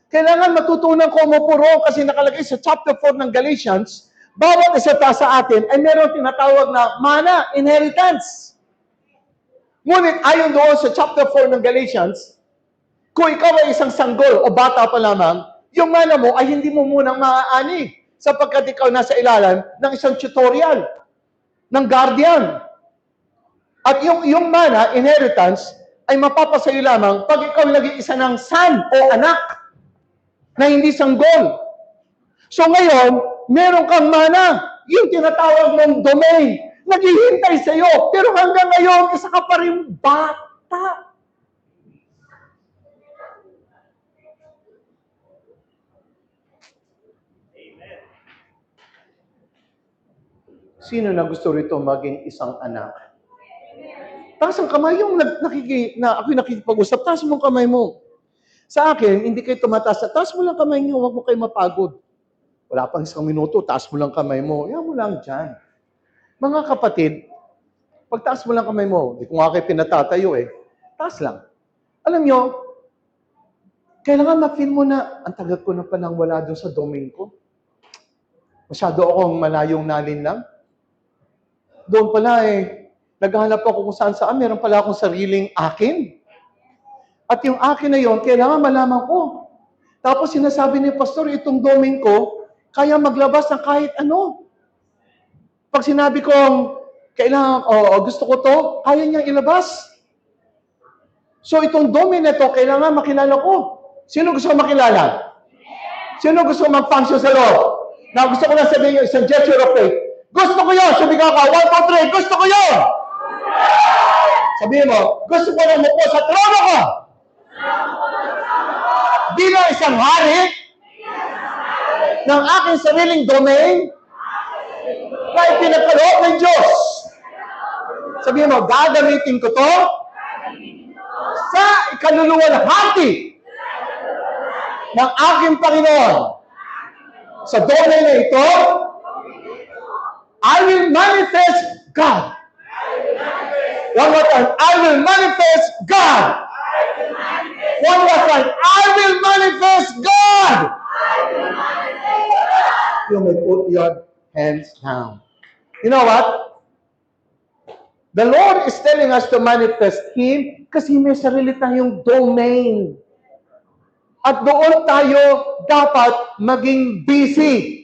Kailangan matutunan ko umupuro kasi nakalagay sa chapter 4 ng Galatians, bawat isa sa atin ay meron tinatawag na mana, inheritance. Ngunit ayon doon sa chapter 4 ng Galatians, kung ikaw ay isang sanggol o bata pa lamang, yung mana mo ay hindi mo munang maaani sapagkat ikaw nasa ilalim ng isang tutorial, ng guardian. At yung mana, inheritance, ay mapapasayo lamang pag ikaw naging isa ng son o anak na hindi sanggol. So ngayon, meron kang mana, yung tinatawag mong domain, naghihintay sa'yo, pero hanggang ngayon, isa ka pa rin bata. Sino na gusto rito maging isang anak? Taas ang kamay yung ako'y nakikipag-usap. Taas mo ang kamay mo. Sa akin, hindi kayo tumataas. Taas mo lang kamay niyo, huwag mo kayo mapagod. Wala pang isang minuto, taas mo lang kamay mo. Yan mo lang dyan. Mga kapatid, pag taas mo lang kamay mo, di ko nga kayo pinatatayo taas lang. Alam nyo, kailangan ma-feel mo na, ang tagal ko na palang wala doon sa domain ko. Masyado akong malayong nalin lang. Doon pala naghahanap ako kung saan, meron pala akong sariling akin. At yung akin na yon, kailangan malaman ko. Tapos sinasabi ni Pastor, itong domain ko, kaya maglabas ng kahit ano. Pag sinabi kong, kailangan, gusto ko to, kaya niyang ilabas. So itong domain na to, kailangan makilala ko. Sino gusto makilala? Sino gusto mag-function sa loob? Na gusto ko lang sabihin yung isang gesture of faith. Gusto ko yun! Sumigaw ka, 1, 2, 3, gusto ko yun! Sabihin mo, gusto ko lang mo po sa trono ko! Bilang isang hari ng aking sariling domain na ipinagkaloob ng Diyos. Sabihin mo, gagamitin ko to sa ikaluluwalhati ng aking Panginoon. Sa domain na ito, I will manifest God. One more time, I will manifest God. One more time, I will manifest God. You may put your hands down. You know what? The Lord is telling us to manifest Him kasi may sarili tayong domain. At doon tayo dapat maging busy.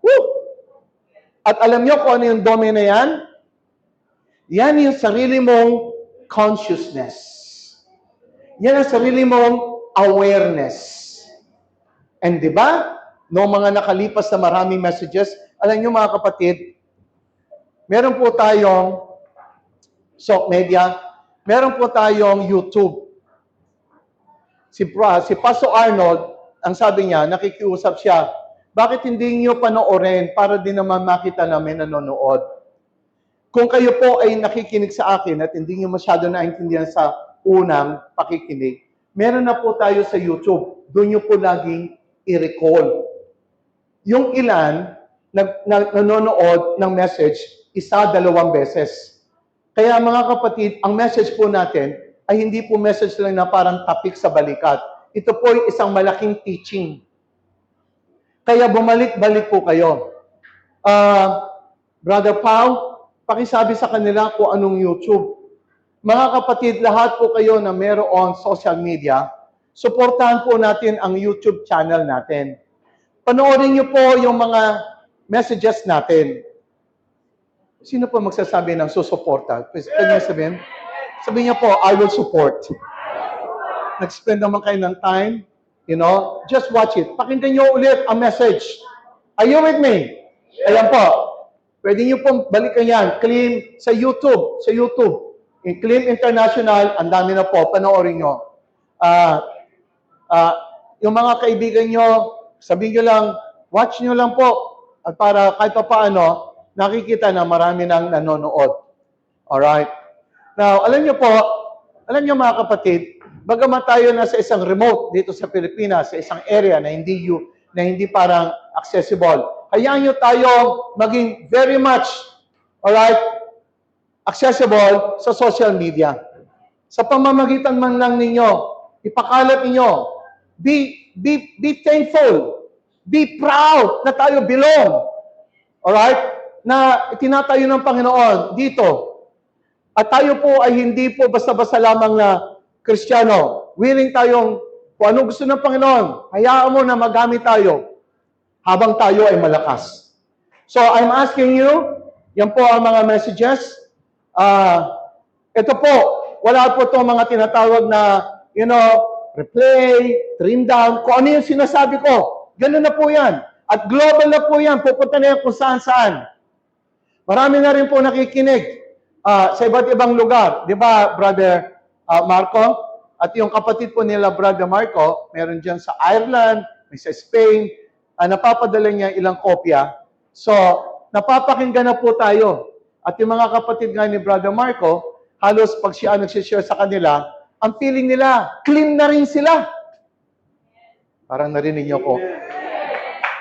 Woo! At alam nyo kung ano yung domain na yan? Yan yung sarili mong consciousness. Yan ang sarili mong awareness. And di ba, noong mga nakalipas na maraming messages, alam nyo mga kapatid, meron po tayong social media, meron po tayong YouTube. Si Pastor Arnold, ang sabi niya, nakikiusap siya, bakit hindi niyo panoorin para din naman makita namin nanonood? Kung kayo po ay nakikinig sa akin at hindi niyo masyado naintindihan sa unang pakikinig, meron na po tayo sa YouTube. Doon niyo po laging i-recall. Yung ilan nanonood ng message, 1, 2 beses. Kaya mga kapatid, ang message po natin ay hindi po message lang na parang topic sa balikat. Ito po ay isang malaking teaching. Kaya bumalik-balik po kayo. Brother Pao, pakisabi sa kanila kung anong YouTube. Mga kapatid, lahat po kayo na mayroon social media, suportahan po natin ang YouTube channel natin. Panoorin niyo po yung mga messages natin. Sino po magsasabi ng susuporta? Pwede niyo sabihin? Sabihin niyo po, I will support. Nag-spend naman kayo ng time. You know, just watch it. Pakinggan niyo ulit ang message. Are you with me? Ayan po. Pwede niyo pong balikan yan. Claim sa YouTube. Sa YouTube. Claim International, ang dami na po. Panoorin niyo. Yung mga kaibigan niyo, sabihin niyo lang, watch niyo lang po. At para kahit pa paano, nakikita na marami nang nanonood. Alright? Now, alam niyo mga kapatid, bagaman tayo nasa isang remote dito sa Pilipinas, sa isang area na hindi parang accessible, hayaan niyo tayo maging very much, alright, accessible sa social media. Sa pamamagitan man lang ninyo, ipakalat ninyo, be thankful, be proud na tayo belong, alright, na itinatayo ng Panginoon dito. At tayo po ay hindi po basta-basta lamang na Kristiyano. Willing tayong, kung ano gusto ng Panginoon, hayaan mo na magamit tayo habang tayo ay malakas. So, I'm asking you, yan po ang mga messages. Ito po, wala po itong mga tinatawag na, replay, trim down, kung ano yung sinasabi ko. Ganun na po yan. At global na po yan, pupunta na yan kung saan-saan. Marami na rin po nakikinig sa iba't ibang lugar. Di ba, Brother Marco? At yung kapatid po nila, Brother Marco, meron dyan sa Ireland, may sa Spain, napapadala niya ilang kopya. So, napapakinggan na po tayo. At yung mga kapatid nga ni Brother Marco, halos pag siya nagsishare sa kanila, ang feeling nila, clean na rin sila. Parang narinig niyo ko.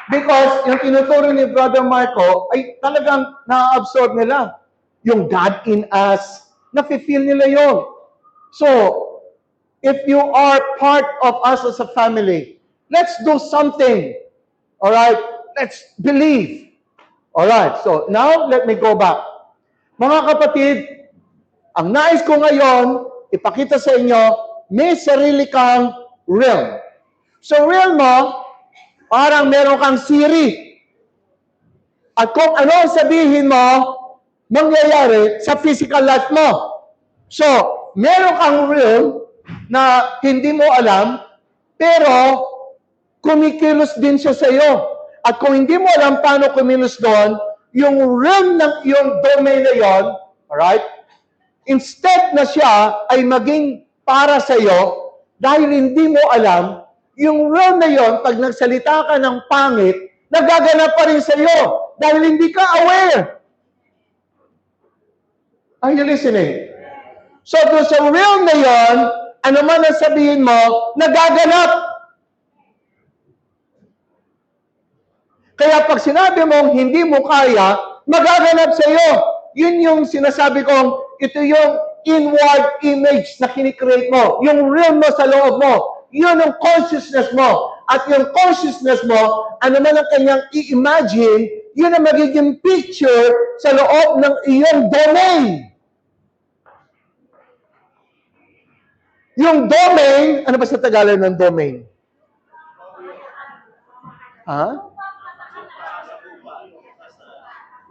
Because yung tinuturo ni Brother Marco ay talagang na-absorb nila. Yung God in us, nafe-feel nila yon. So, if you are part of us as a family, let's do something. Alright? Let's believe. Alright, so now let me go back. Mga kapatid, ang nais ko ngayon, ipakita sa inyo, may sarili kang realm. So realm mo, parang meron kang Siri. At kung ano ang sabihin mo, mangyayari sa physical life mo. So, meron kang realm na hindi mo alam, pero kumikilos din siya sa iyo. At kung hindi mo alam paano kumilos doon, yung realm ng iyong domain na yon, alright, instead na siya ay maging para sa iyo, dahil hindi mo alam, yung realm na yon, pag nagsalita ka ng pangit, nagaganap pa rin sa iyo, dahil hindi ka aware. Are you listening? So, doon sa realm na yon, ano man ang sabihin mo, nagaganap. Kaya pag sinabi mong hindi mo kaya, magaganap sa iyo. Yun yung sinasabi kong, ito yung inward image na kinikreate mo. Yung realm mo sa loob mo. Yun ang consciousness mo. At yung consciousness mo, ano man ang kanyang i-imagine, yun ang magiging picture sa loob ng iyong domain. Yung domain, ano ba sa Tagalog ng domain? Ha?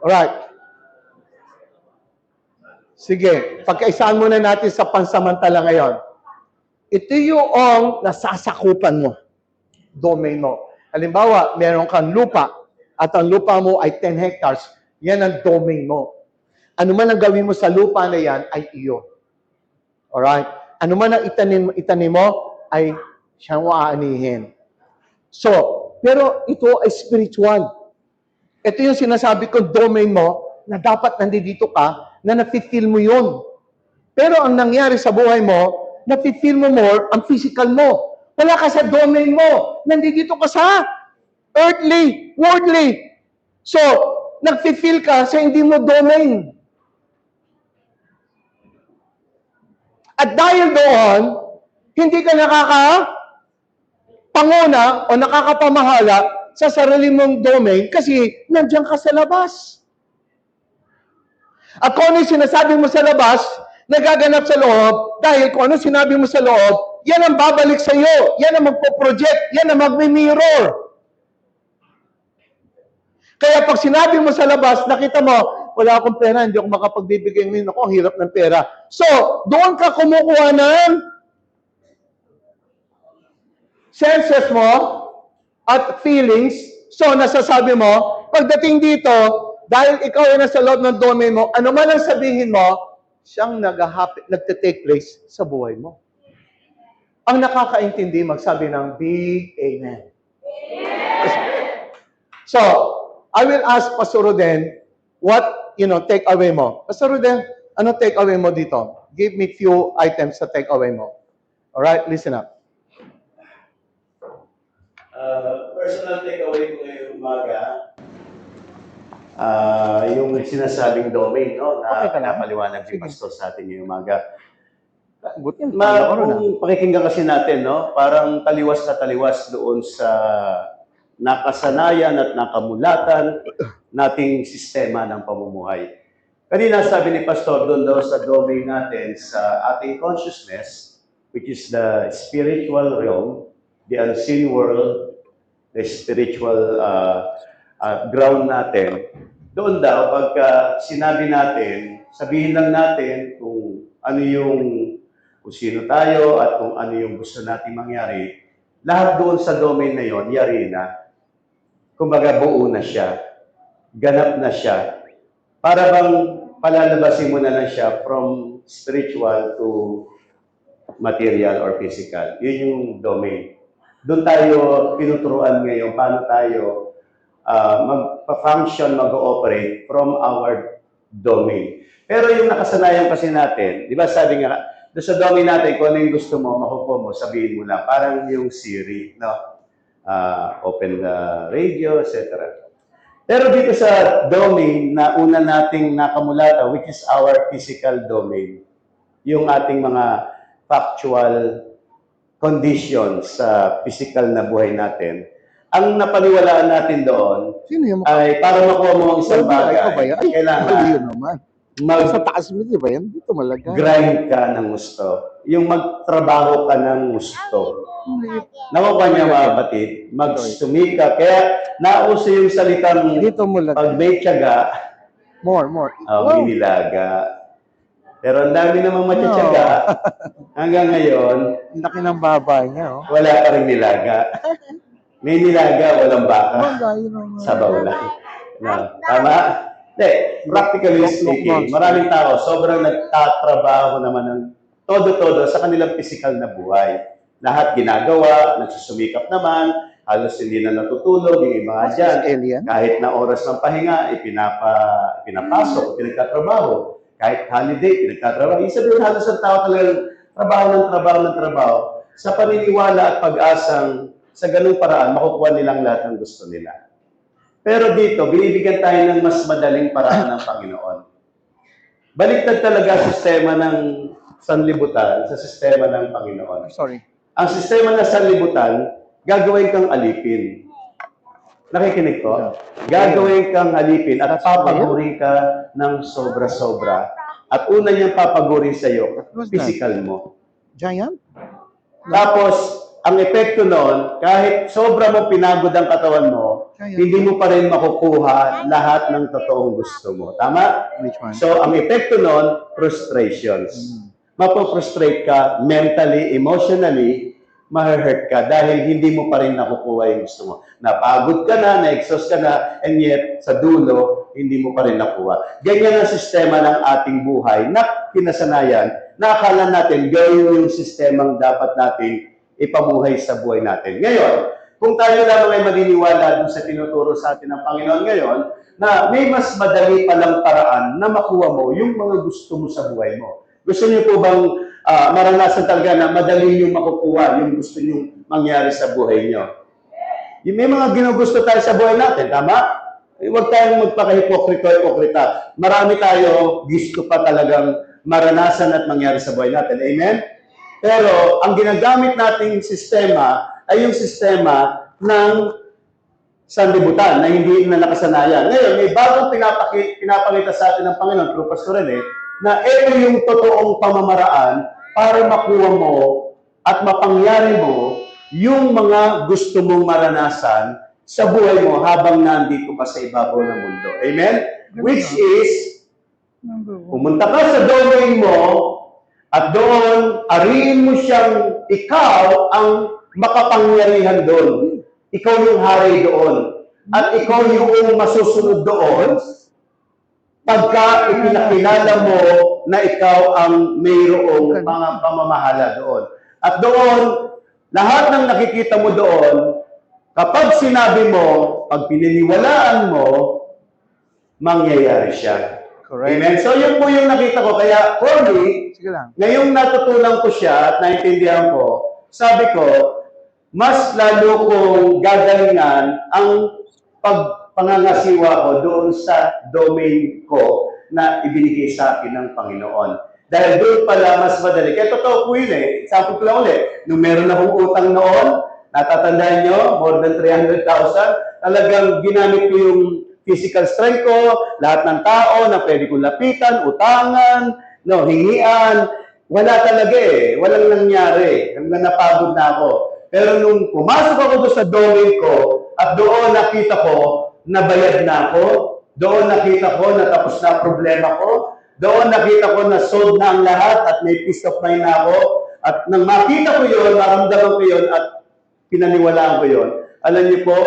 Alright. Sige, pagkaisaan muna natin sa pansamantala ngayon. Ito yung nasasakupan mo. Domain mo. Halimbawa, meron kang lupa at ang lupa mo ay 10 hectares. Yan ang domain mo. Ano man ang gawin mo sa lupa na yan ay iyo. Alright? Ano man ang itanim mo ay siyang aanihin. So, pero ito ay spiritual. Ito yung sinasabi ko, domain mo, na dapat nandito ka, na nafe-feel mo yun. Pero ang nangyari sa buhay mo, nafe-feel mo more ang physical mo. Wala ka sa domain mo. Nandito ka sa earthly, worldly. So, nagfe-feel ka sa hindi mo domain. At dahil doon, hindi ka nakakapanguna o nakakapamahala sa sarili mong domain kasi nandiyan ka sa labas. At kung ano sinasabi mo sa labas, nagaganap sa loob, dahil kung ano sinabi mo sa loob, yan ang babalik sa iyo, yan ang magpo-project, yan ang magmi-mirror. Kaya pag sinabi mo sa labas, nakita mo, wala akong pera, hindi ako makapagbibigay ngayon. Ako, ang hirap ng pera. So, doon ka kumukuha ng senses mo at feelings. So, nasasabi mo, pagdating dito, dahil ikaw ay nasa loob ng domain mo, ano man ang sabihin mo, siyang nagte-take place sa buhay mo. Ang nakakaintindi, magsabi ng big amen. So, I will ask Pastor Roden, what, take away mo? Pastor Roden, ano take away mo dito? give me few items to take away mo. Alright, listen up. Personal takeaway ko ngayong umaga, yung sinasabing domain, no, na Okay ka lang? pinapaliwanag Sige. ni Pastor sa atin ngayong umaga. Buti yan, pangalawa na. Kung pakikinggan kasi natin, no, parang taliwas na taliwas doon sa nakasanayan at nakamulatan nating sistema ng pamumuhay. Kanina sabi ni Pastor doon daw sa domain natin sa ating consciousness, which is the spiritual realm, the unseen world, the spiritual ground natin. Doon daw, pagka sinabi natin, sabihin lang natin kung ano kung sino tayo at kung ano yung gusto nating mangyari, lahat doon sa domain na yon, yari na. Kumbaga, buo na siya. Ganap na siya. Para bang palalabasin mo na lang siya from spiritual to material or physical. Yun yung domain. Doon tayo tinuturuan ngayon paano tayo mag-function, mag-ooperate from our domain. Pero yung nakasanayan kasi natin, di ba sabi nga, doon sa domain natin, kung ano yung gusto mo, makukuha mo, sabihin mo lang. Parang yung Siri, no? Open the radio, etc. Pero dito sa domain na una nating nakamulata, which is our physical domain, yung ating mga factual conditions sa physical na buhay natin, ang napaniwalaan natin doon Sino yung ay para makuha mo ang isang bagay, Ikaw ba yan? Ay, kailangan yun naman. Sa taas mo, di ba yan? Dito malaga. mag-grind ka ng gusto. Yung magtrabaho ka ng gusto. Nakuha niya mga batid, magsumika. Kaya nauso yung salitang Dito mo lang. pag may tiyaga, More. may nilaga. Pero ang dami namang matitiyaga. Hanggang ngayon, Ang laki ng baba niya, oh. wala pa rin nilaga. May nilaga, walang baka. Bagay naman. Sabaw lang. No. Tama? Hindi. Practically speaking, maraming tao, sobrang nagtatrabaho naman ng todo-todo sa kanilang physical na buhay. Lahat ginagawa, nagsusumikap naman, halos hindi na natutulog, yung iba nga dyan. Alien? Kahit na oras ng pahinga, pinapasok, pinagtatrabaho. Kahit holiday, pinagtatrabaho. Ibig sabihin, halos ang tao talagang trabaho. Sa paniniwala at pag-asang sa ganung paraan, makukuha nilang lahat ng gusto nila. Pero dito, binibigyan tayo ng mas madaling paraan ng Panginoon. Baliktad talaga ang sistema ng sanlibutan sa sistema ng Panginoon. Sorry. Ang sistema ng sanlibutan, gagawin kang alipin. Nakikinig ko? Gagawin kang alipin at papaguri ka ng sobra-sobra. At una niyang papaguri sa iyo, physical mo. Giant? Tapos, ang epekto noon, kahit sobra mo pinagod ang katawan mo, hindi mo pa rin makukuha lahat ng totoong gusto mo. Tama? Which one? So, ang epekto noon, frustrations. Mapo-frustrate ka mentally, emotionally, ma-hurt ka dahil hindi mo pa rin nakukuha yung gusto mo. Napagod ka na, na-exhaust ka na, and yet, sa dulo, hindi mo pa rin nakuha. Ganyan ang sistema ng ating buhay na kinasanayan, na akala natin gawin yung sistemang dapat natin ipamuhay sa buhay natin. Ngayon, kung tayo lamang ay maniniwala dun sa tinuturo sa atin ng Panginoon ngayon, na may mas madali palang paraan na makuha mo yung mga gusto mo sa buhay mo. Gusto niyo po bang maranasan talaga na madali yung makukuha yung gusto niyo mangyari sa buhay niyo? Yung may mga ginugusto tayo sa buhay natin, tama? Huwag tayong magpaka-hipokrito-hipokrita. Marami tayo gusto pa talagang maranasan at mangyari sa buhay natin. Amen? Pero ang ginagamit nating sistema ay yung sistema ng sanlibutan na hindi na nakasanayan. Ngayon, may bagong pinapakita sa atin ng Panginoon, through Pastor Rene, na ito yung totoong pamamaraan para makuha mo at mapangyari mo yung mga gusto mong maranasan sa buhay mo habang nandito pa sa ibabaw ng mundo. Amen? Which is, pumunta ka sa domain mo, at doon, ariin mo siyang ikaw ang makapangyarihan doon. Ikaw yung hari doon. At ikaw yung masusunod doon pagka ipinakilala mo na ikaw ang mayroong pamamahala doon. At doon, lahat ng nakikita mo doon, kapag sinabi mo, pag pininiwalaan mo, mangyayari siya. Correct. Amen? So, yun po yung nakita ko. Kaya, for me, Sige lang. ngayong natutunan ko siya at naintindihan ko, sabi ko, mas lalo kong gagalingan ang pangangasiwa ko doon sa domain ko na ibinigay sa akin ng Panginoon. Dahil doon pala mas madali. Kaya totoo po yun eh. Example ko lang ulit. Nung meron akong utang noon, natatandaan nyo, more than 300,000, talagang ginamit ko yung physical strength ko, lahat ng tao na pwede kong lapitan, utangan, no, hingian. Wala talaga eh. Walang nangyari. Hanggang napagod na ako. Pero nung pumasok ako doon sa domain ko, at doon nakita ko, nabayad na ako, doon nakita ko, natapos na problema ko, doon nakita ko na solved na ang lahat at may peace of mind na ako. At nang makita ko yun, naramdaman ko yun at pinaniwalaan ko yun. Alam niyo po,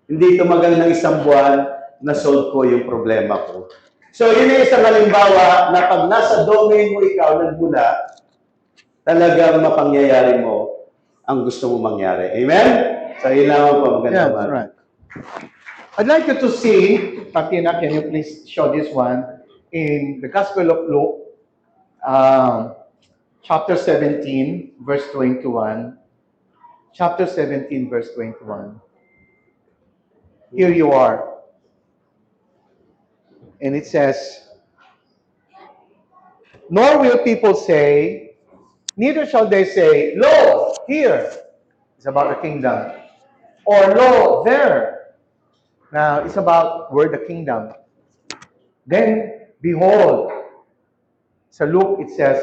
hindi tumagal ng isang buwan na solve ko yung problema ko. So, yun yung isang halimbawa na pag nasa domain mo ikaw nagmula, talagang mapangyayari mo ang gusto mo mangyari. Amen? So, yun lang po. Maganda Yeah, right. I'd like you to see, Patina, can you please show this one in the Gospel of Luke, chapter 17, verse 21. Chapter 17, verse 21. Here you are. And it says, nor will people say, neither shall they say, lo, here. It's about the kingdom. Or lo, there. Now, it's about where the kingdom. Then, behold, sa Luke it says,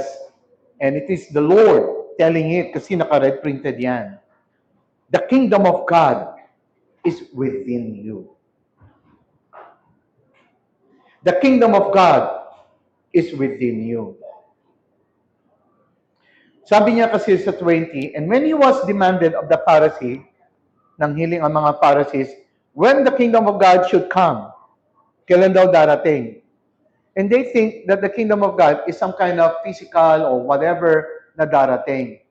and it is the Lord telling it, kasi naka-red printed yan. The kingdom of God is within you. The kingdom of God is within you. Sabi niya kasi sa 20, and when he was demanded of the Pharisee, nang hiling ang mga Pharisees, when the kingdom of God should come, kailan daw darating? And they think that the kingdom of God is some kind of physical or whatever na darating.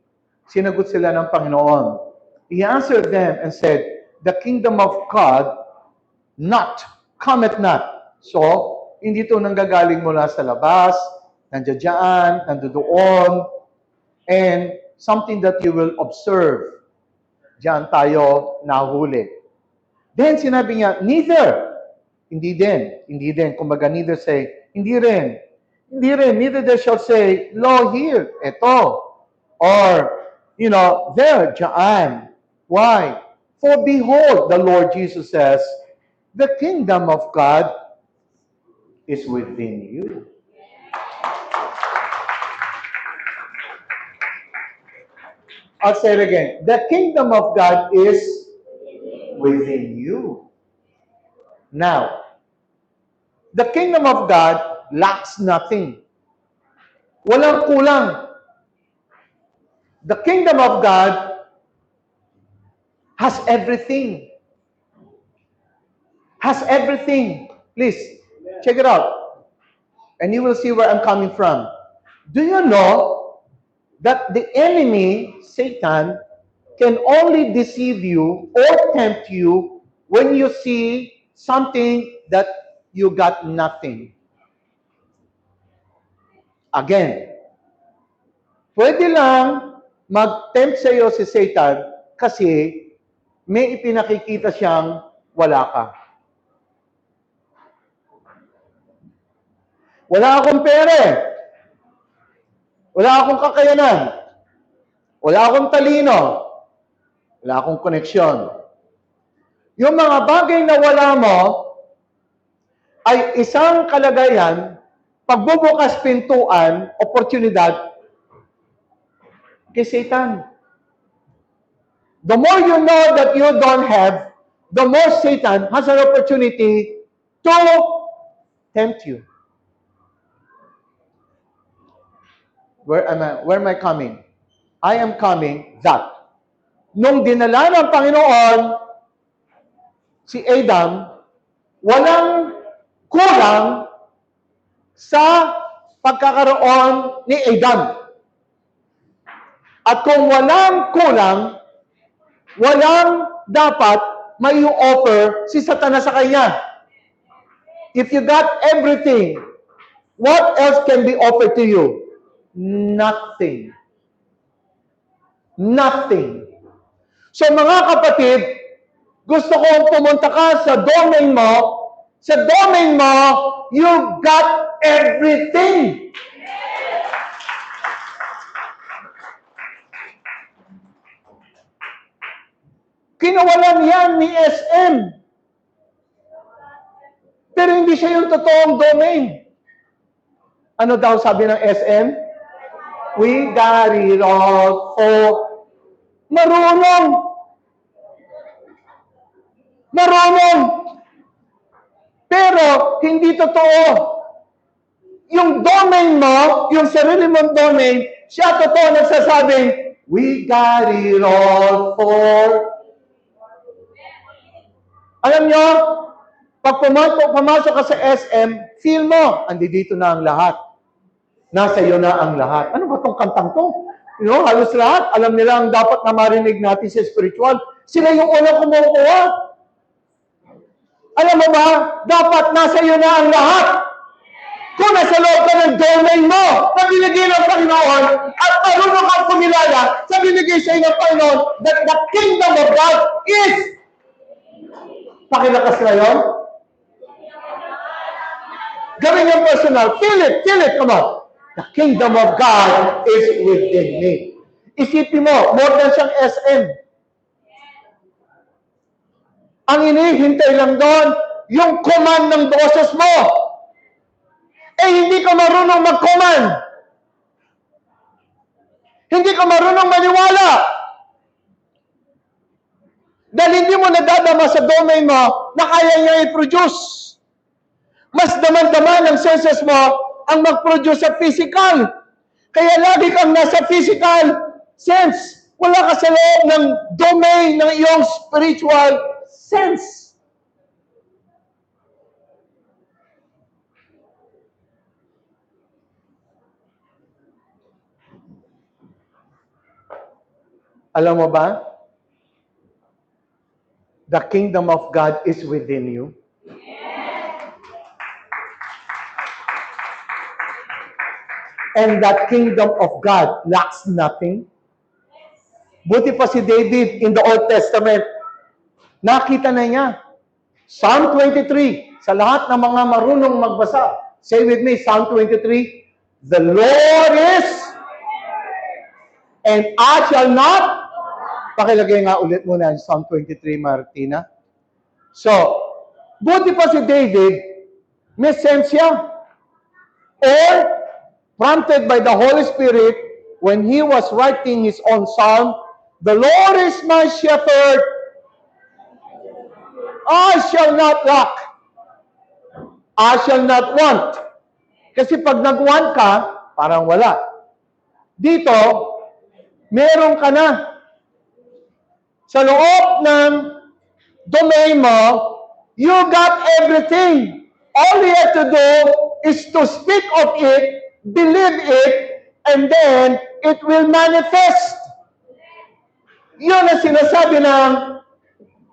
Sinagot sila ng Panginoon. He answered them and said, the kingdom of God cometh not. So, hindi ito nanggagaling mula sa labas, nandiyan, nandoon, and something that you will observe. Diyan tayo nahuli. Then sinabi niya, neither. Hindi din. Kumbaga, neither say, hindi rin. Neither they shall say, lo, here, eto. Or, there, diyan. Why? For behold, the Lord Jesus says, the kingdom of God is within you. I'll say it again. The kingdom of God is within you. Now, the kingdom of God lacks nothing. Walang kulang. The kingdom of God has everything. Has everything. Please, check it out. And you will see where I'm coming from. Do you know that the enemy, Satan, can only deceive you or tempt you when you see something that you got nothing? Again, pwede lang mag-tempt sa iyo si Satan kasi may ipinakikita siyang wala ka. Wala akong pere. Wala akong kakayanan. Wala akong talino. Wala akong koneksyon. Yung mga bagay na wala mo ay isang kalagayan, pagbubukas pintuan, oportunidad kay Satan. The more you know that you don't have, the more Satan has an opportunity to tempt you. Where am I coming? I am coming that nung dinala ng Panginoon si Adam, walang kulang sa pagkakaroon ni Adam. At kung walang kulang, walang dapat may offer si Satanas sa kanya. If you got everything, what else can be offered to you? Nothing. Nothing. So mga kapatid, gusto kong pumunta ka sa domain mo. Sa domain mo, you got everything. Kinawalan yan ni SM. Pero hindi siya yung totoong domain. Ano daw sabi ng SM? We got it all for marunong. Marunong. Pero hindi totoo. Yung domain mo, yung sarili mong domain, siya totoo nagsasabing, we got it all for. Alam nyo, pag pumasok ka sa SM, feel mo, andi dito na ang lahat. Nasa iyo na ang lahat. Ano ba tong kantang to? You know, halos lahat, alam nila ang dapat na marinig natin sa spiritual. Sila yung unang kumukuha. Alam mo ba, dapat nasa iyo na ang lahat. Kung nasa loob ka ng domain mo, na binigay ng Panginoon, at marunong kang kumilala sa binigay sa iyo ng Panginoon, that the kingdom of God is. Pakilakas ngayon. Gawin yung personal. Feel it, come on. The kingdom of God is within me. Isipin mo, more than siyang SM. Ang inihintay lang doon, yung command ng boses mo. Eh, hindi ka marunong mag-command. Hindi ka marunong maniwala. Dahil hindi mo nadadama sa domain mo na kaya niya i-produce. Mas daman-daman ng senses mo ang mag-produce sa physical. Kaya lagi kang nasa physical sense. Wala ka sa loob ng domain ng iyong spiritual sense. Alam mo ba? The kingdom of God is within you. And that kingdom of God lacks nothing. Buti pa si David in the Old Testament. Nakita na niya. Psalm 23. Sa lahat ng mga marunong magbasa. Say with me, Psalm 23. The Lord is, and I shall not. Pakilagay nga ulit muna ang Psalm 23, Martina. So, buti pa si David, may sense siya. Or, prompted by the Holy Spirit, when he was writing his own psalm, the Lord is my shepherd, I shall not lack. I shall not want. Kasi pag nag-want ka, parang wala. Dito, meron ka na. Sa loob ng domain mo, you got everything. All you have to do is to speak of it, believe it, and then it will manifest. Yun ang sinasabi ng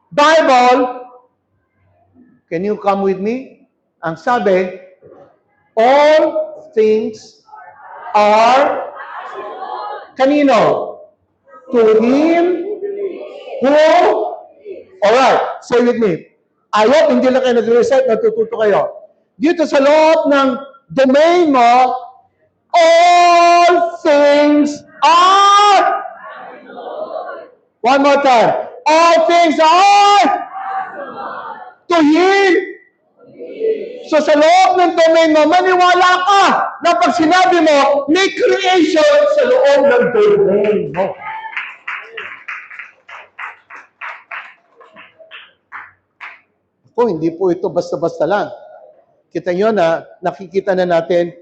Bible. Can you come with me? Ang sabi, all things are kanino? To him who? Alright, say with me. I hope hindi lang kayo nag-recite, natututo kayo. Dito sa loob ng domain mo, all things are. One more time. All things are to him. So sa loob ng domain mo, maniwala ka na pag sinabi mo, may creation sa loob ng domain mo. Ako, hindi po ito basta-basta lang. Kita nyo na, nakikita na natin,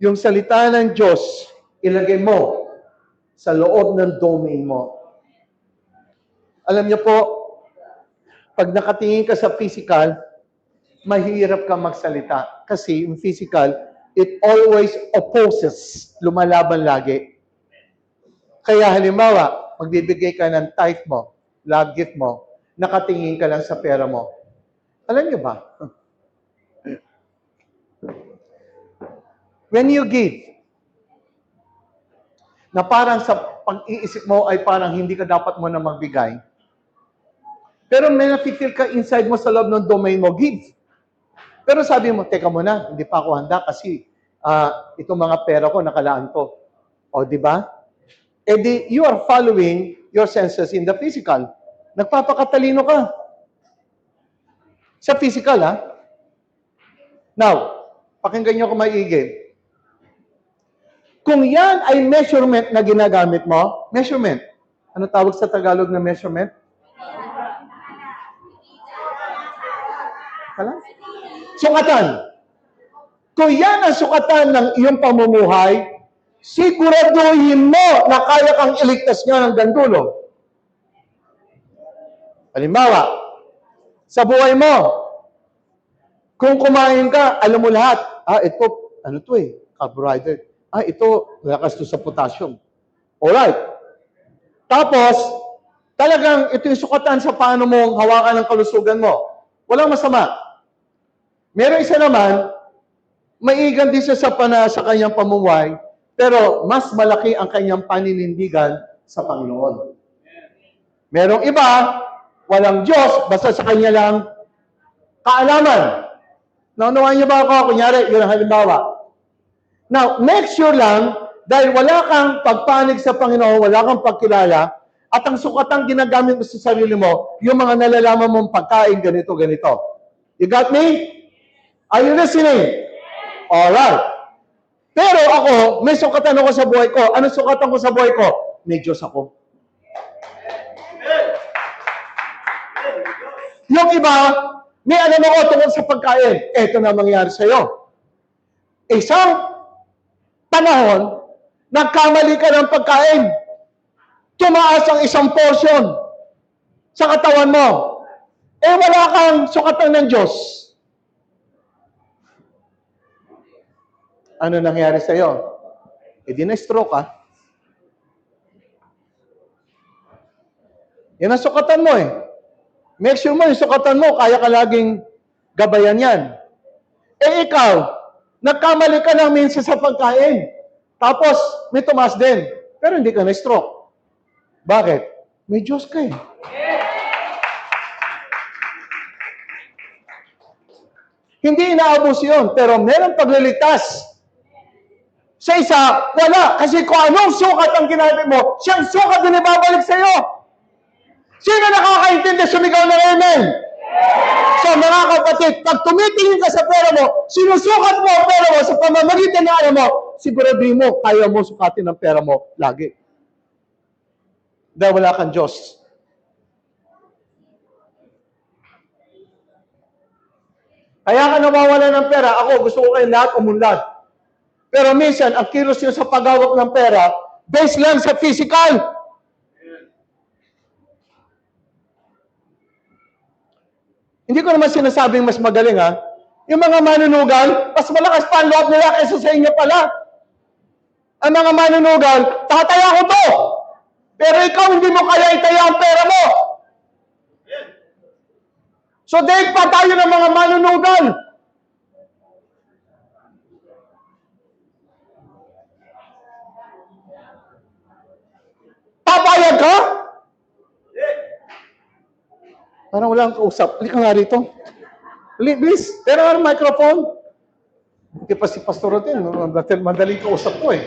yung salita ng Diyos, ilagay mo sa loob ng domain mo. Alam niyo po, pag nakatingin ka sa physical, mahirap ka magsalita. Kasi yung physical, it always opposes, lumalaban lagi. Kaya halimbawa, magbibigay ka ng tithe mo, love gift mo, nakatingin ka lang sa pera mo. Alam niyo ba? when you give, na parang sa pag-iisip mo ay parang hindi ka dapat mo na magbigay, pero may nafe-feel ka inside mo sa loob ng domain mo, give. Pero sabi mo, teka muna, hindi pa ako handa kasi itong mga pera ko, nakalaan ko. O, di ba? Eh di, you are following your senses in the physical. Nagpapakatalino ka. Sa physical, ha? Now, pakinggan nyo kung maigi. Kung yan ay measurement na ginagamit mo, measurement. Ano tawag sa Tagalog na measurement? Kala? Sukatan. Kung yan ang sukatan ng iyong pamumuhay, siguraduhin mo na kaya kang iligtas niya ng gandulo. Halimbawa, sa buhay mo, kung kumain ka, alam mo lahat, ito, ano to eh, carbohydrate. Ito, lakas to sa potassium. Alright. Tapos, talagang ito yung sukatan sa paano mong hawakan ng kalusugan mo. Walang masama. Meron isa naman, maigan din siya sa kanyang pamumuhay, pero mas malaki ang kanyang paninindigan sa Panginoon. Merong iba, walang Diyos, basta sa kanya lang kaalaman. Naunawaan niyo ba ako? Kunyari, yun ang halimbawa. Now, make sure lang, dahil wala kang pagpanig sa Panginoon, wala kang pagkilala, at ang sukatang ginagamit mo sa sarili mo, yung mga nalalaman mong pagkain, ganito, ganito. You got me? Are you listening? Alright. Pero ako, may sukatan ako sa buhay ko. Ano sukatan ko sa buhay ko? May Diyos ako. Yung iba, may alam ako tungkol sa pagkain. Ito na mangyari sa'yo. Isang panahon, nagkamali ka ng pagkain. Tumaas ang isang portion sa katawan mo. Wala kang sukatan ng Diyos. Ano nangyari sa'yo? Di na-stroke ka. Yan ang sukatan mo eh. Make sure mo yung sukatan mo, kaya ka laging gabayan yan. Ikaw, nagkamali ka ng minsan sa pagkain. Tapos, may tumaas din. Pero hindi ka na-stroke. Bakit? May Diyos ka eh. Hindi inaabos yun, pero meron pagliligtas. Sa isa, wala. Kasi kung anong sukat ang ginamit mo, siyang sukat din ibabalik sa iyo. Sino nakakaintindi sumigaw ng amen? So mga kapatid, pag tumitingin ka sa pera mo, sinusukat mo ang pera mo sa pamamagitan ng ano mo, siguraduhin mo, kaya mo sukatin ang pera mo lagi. Dahil wala kang Diyos. Kaya ka nawawala ng pera. Ako, gusto ko kayo lahat umunlad. Pero minsan, ang kilos nyo sa paghawak ng pera, based lang sa physical. Hindi ko naman sinasabing mas magaling, ha? Yung mga manunugal, mas malakas pa ang loob nila kaysa sa inyo pala. Ang mga manunugal, tataya ko to. Pero ikaw, hindi mo kaya itaya ang pera mo. So, daig pa tayo ng mga manunugal. Papayag ka? Parang walang kausap. Halika nga rito. Please, pero ang microphone. Hindi pa si Pastor Rotin. Madaling kausap ko eh.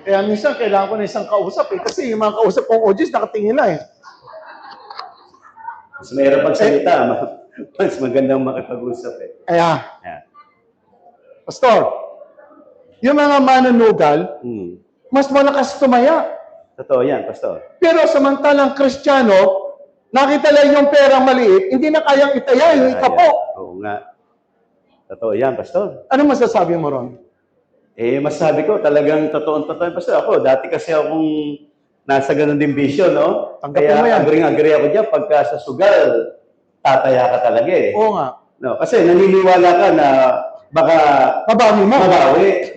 Kaya minsan, kailangan ko na isang kausap eh. Kasi yung mga kausap kong audience, nakatingin na eh. Mas mayroon pang salita, mas magandang makipag-usap eh. Kaya, Pastor, yung mga manunugal, mas malakas tumaya. Totoo yan, Pastor. Pero samantalang Kristiyano, nakita lang yung perang maliit, hindi na kayang itaya yung ikapo. Oo nga. Totoo yan, Pastor. Ano masasabi mo ron? Masasabi ko, talagang totoo-totoo, Pastor. Ako, dati kasi akong nasa ganun din vision, no? Tanggapin mo yan. Kaya agree ako dyan, pagka sa sugal, tataya ka talaga eh. Oo nga. No, kasi naniniwala ka na baka mabawi,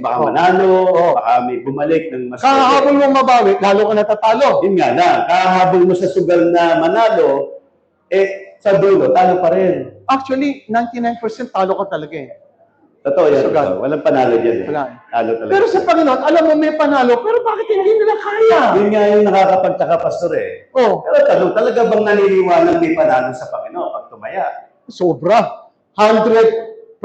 baka manalo, baka may bumalik ng mas... Kahabol mong mabawi, lalo ka natatalo. Yun nga na, kahabol mo sa sugal na manalo, sa dulo, talo pa rin. Actually, 99% talo ka talaga eh. Totoo yan. So, God. Totoo. Walang panalo dyan. Eh. Wala. Talo talaga. Pero sa Panginoon, alam mo may panalo, pero bakit hindi nila kaya? Yun nga yung nakakapagtaka, Pastor eh. Oh, Pero tanong, talaga bang naniniwala may panalo sa Panginoon pag tumaya? sobra. 100%.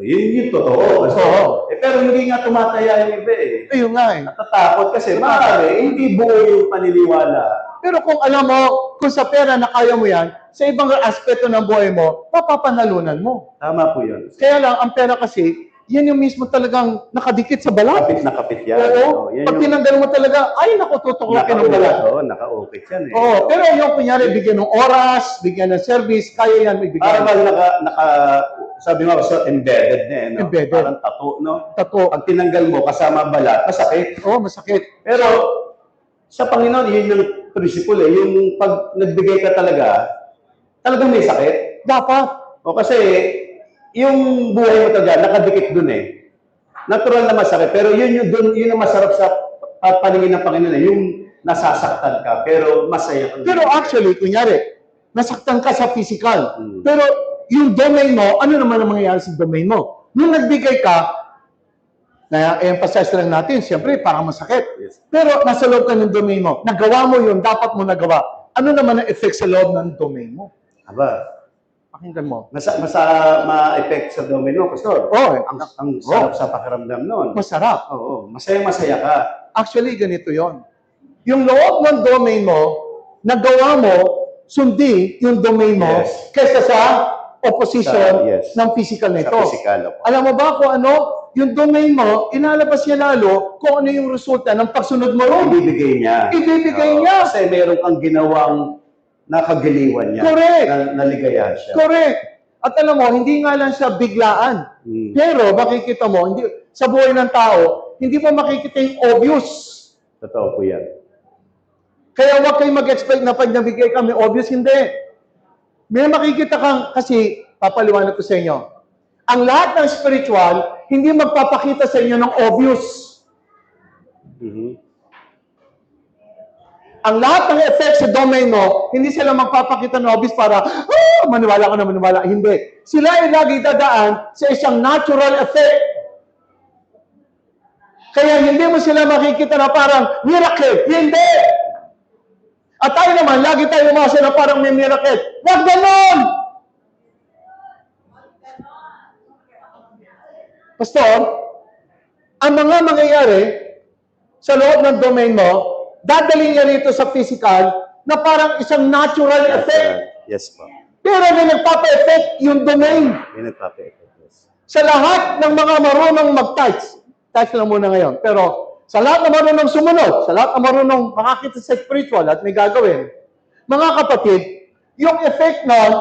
Yun yung totoo. Pastor. Oo. Pero hindi nga tumataya yung iba eh. Ayun nga eh. Natatakot kasi maaari, hindi buo yung paniniwala. Pero kung alam mo, kung sa pera na kaya mo yan, sa ibang aspeto ng buhay mo, mapapanalunan mo. Tama po yun. Kaya lang, ang pera kasi, yan yung mismo talagang nakadikit sa balat. Kapit na kapit yan. Oo. Yan Pag yung tinanggal mo talaga, ay, naku, tutukokin ng balat. naka-ukit yan eh. Oo. Pero yung kunyari, bigyan ng oras, bigyan ng service, kaya yan may Parang bigyan. sabi mo, so embedded na eh. No? Embedded. Parang tattoo, no? Tato. Pag tinanggal mo, kasama balat, masakit. Oo, masakit. Pero, sa Panginoon, yun yung principle eh. Yung pag nagbigay ka talagang may sakit. Dapat. O kasi, yung buhay mo talaga, nakadikit dun eh. Natural na masakit, pero yun ang masarap sa paningin ng Panginoon eh. Yung nasasaktan ka, pero masaya ka. Pero actually, kunyari, nasaktan ka sa physical. Hmm. Pero yung domain mo, ano naman ang mangyayari sa domain mo? Nung nagbigay ka, na-emphasize lang natin, siyempre, parang masakit. Yes. Pero nasa loob ka ng domain mo. Nagawa mo yun, dapat mo nagawa. Ano naman ang effect sa loob ng domain mo? Aba, Pakinggan mo. ma-effect sa domain mo, Pastor. Oo. Ang sarap sa pakiramdam nun. Masarap. Oo, masaya-masaya ka. Actually, ganito yon. Yung loob ng domain mo, nagawa mo, sundi yung domain mo, Yes. kaysa sa opposition Yes. ng physical nito. Sa physical. Alam mo ba kung ano? Yung domain mo, inalabas niya lalo kung ano yung resulta ng pagsunod mo ron. Ibibigay niya. Ibibigay Oo, niya. Kasi meron kang ginawang nakagaliwan niya. Correct. Naligayahan siya. Correct. At alam mo, hindi nga lang siya biglaan. Hmm. Pero makikita mo, hindi, sa buhay ng tao, hindi mo makikita yung obvious. Totoo po yan. Kaya huwag kayong mag-expect na pag nabigay kami, obvious hindi. May makikita kang, kasi, papaliwanag ko sa inyo, ang lahat ng spiritual, hindi magpapakita sa inyo ng obvious. Mhm. Ang lahat ng effects sa domain mo, hindi sila magpapakita ng obvious para, maniwala ka na maniwala. Hindi. Sila ay lagi dadaan sa isang natural effect. Kaya hindi mo sila makikita na parang miracle. Hindi! At tayo naman, lagi tayo umasa na parang may miracle. Wag ganon! Pastor, ang mga mangyayari sa loob ng domain mo, dadali niya rito sa physical na parang isang natural effect. Yes po. Pero may nagpapa-effect yung domain. May nagpapa-effect. Yes. Sa lahat ng mga marunong mag-touch, touch lang muna ngayon, pero sa lahat ng marunong sumunod, sa lahat ng marunong makakita sa spiritual at may gagawin, mga kapatid, yung effect nun,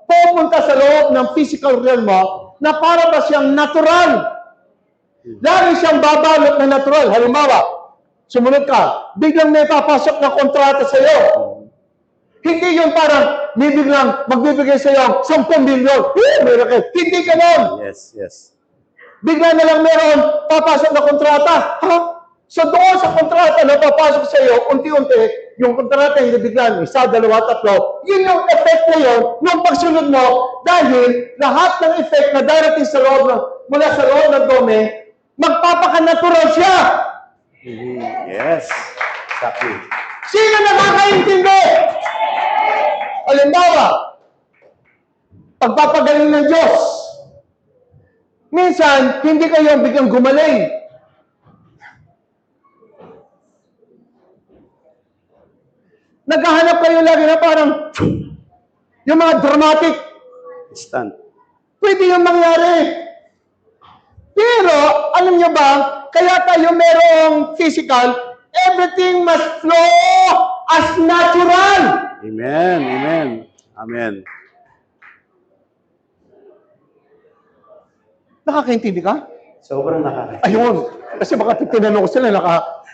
pupunta sa loob ng physical realm mo na para ba siyang natural. Lagi siyang babalot na natural. Halimbawa, sumunod ka, biglang may papasok na kontrata sa iyo. Hindi yun parang magbibigay sa iyo 10 milyon. Miracle. Hindi ganon. Yes, yes. Bigla na lang meron papasok na kontrata. Ha? So doon sa kontrata na papasok sa iyo, unti-unti, yung kontrata hindi bigla, isa, dalawa, tatlo, yun yung effect na yun, nung pagsunod mo, dahil lahat ng effect na darating sa loob mula sa loob ng domain, magpapaka-natural siya. Mhm. Yes. Exactly. Sino nakakaintindi? Halimbawa, pagpapagaling ng Diyos. Minsan, hindi kayo biglang gumaling. Naghahanap kayo lagi na parang yung mga dramatic. Instant. Pwede yung mangyari. Pero, alam nyo ba, kaya tayo merong physical, everything must flow as natural. Amen. Amen. Amen. Nakakaintindi ka? Sobrang nakakita. Ayun. Kasi baka tinanong ko sila,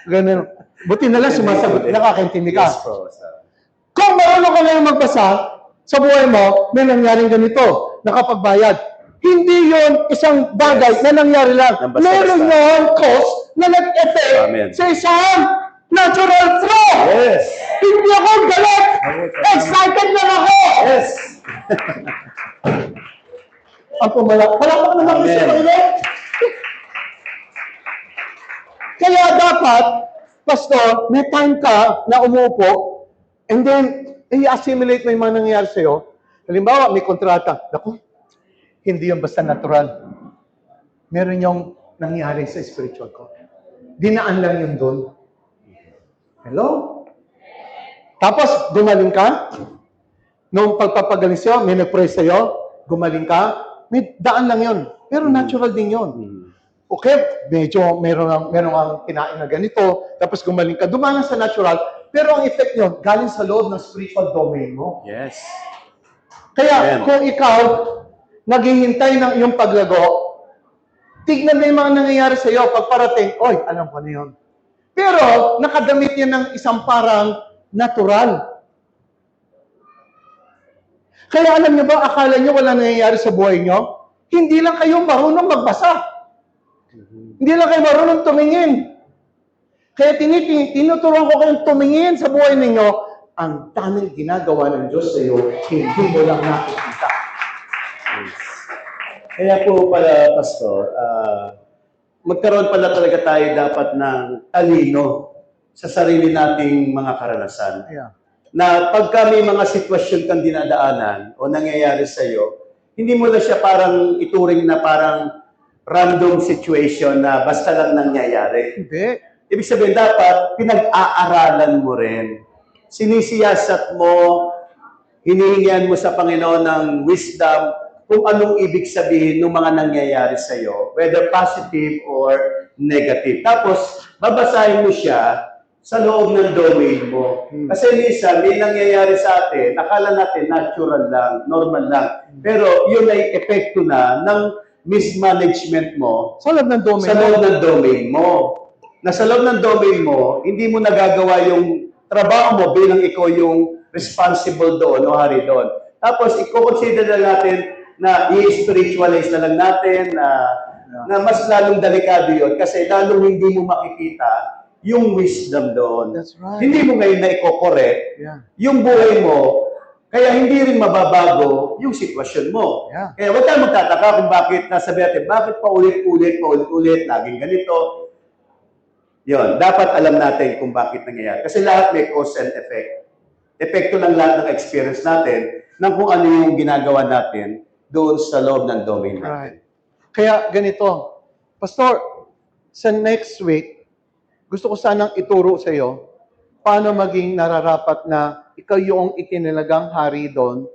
ganun. Buti na lang sumasagot. Nakakaintindi ka. Yes po, sir. Kung marunong ka ngayon magbasa, sa buhay mo, may nangyaring ganito, nakapagbayad. Hindi yon isang bagay na nangyari lang. Nang basta-basta. Meron yon cause na nag-effect Amen. sa isang natural flow. Yes. Hindi ako galit. Excited lang ako. Yes. ang palakpak naman Amen. sa Panginoon. Kaya dapat, Pastor, may time ka na umupo, and then, i-assimilate mo yung mga nangyayari sa'yo. Halimbawa, may kontrata. Naku, hindi yung basta natural. Meron yung nangyari sa spiritual ko. Dinaan lang yun doon. Hello? Tapos, gumaling ka. Nung pagpapagaling sa'yo, may nag-pray sa'yo, gumaling ka. May daan lang yun. Pero natural din yun. Okay, medyo meron ang kinain na ganito, tapos gumaling ka, dumalang sa natural, pero ang effect nyo, galing sa loob ng spiritual domain mo. Yes. Kaya Amen. kung ikaw, naghihintay ng iyong paglago, tignan mo yung mga nangyayari sa iyo, pag parating, oy, alam ko na yun. Pero, nakadamit yan ng isang parang natural. Kaya alam niyo ba, akala niyo wala nangyayari sa buhay niyo? Hindi lang kayo marunong magbasa. Hindi lang kayo marunong tumingin. Kaya tinuturuan ko kayong tumingin sa buhay ninyo, ang daming ginagawa ng Diyos sa iyo, hindi mo lang nakikita. Kaya po pala, Pastor, magkaroon pala talaga tayo dapat ng talino sa sarili nating mga karanasan. Yeah. Na pagka may mga sitwasyon kang dinadaanan o nangyayari sa iyo, hindi mo na siya parang ituring na parang random situation na basta lang nangyayari. Hindi. Ibig sabihin, dapat pinag-aaralan mo rin. Sinisiyasat mo, hinihingian mo sa Panginoon ng wisdom kung anong ibig sabihin ng mga nangyayari sa iyo, whether positive or negative. Tapos, babasahin mo siya sa loob ng domain mo. Kasi minsan, may nangyayari sa atin, akala natin natural lang, normal lang. Pero yun ay epekto na ng mismanagement mo Sa loob ng domain. sa loob ng domain mo. Na sa loob ng domain mo, hindi mo nagagawa yung trabaho mo bilang ikaw yung responsible doon o hari doon. Tapos, i-consider na natin na i-spiritualize na lang natin na mas lalong delikado yun kasi lalong hindi mo makikita yung wisdom doon. That's right. Hindi mo ngayon na i-correct Yeah. yung buhay mo, kaya hindi rin mababago yung sitwasyon mo. Yeah. Kaya huwag tayong magtataka kung bakit nasabi natin, bakit paulit-ulit, laging ganito. Yun, dapat alam natin kung bakit nangyayari. Kasi lahat may cause and effect. Epekto ng lahat ng experience natin ng kung ano yung ginagawa natin doon sa loob ng domain natin. Right. Kaya ganito, Pastor, sa next week, gusto ko sanang ituro sa iyo paano maging nararapat na ikaw yung itinilagang hari doon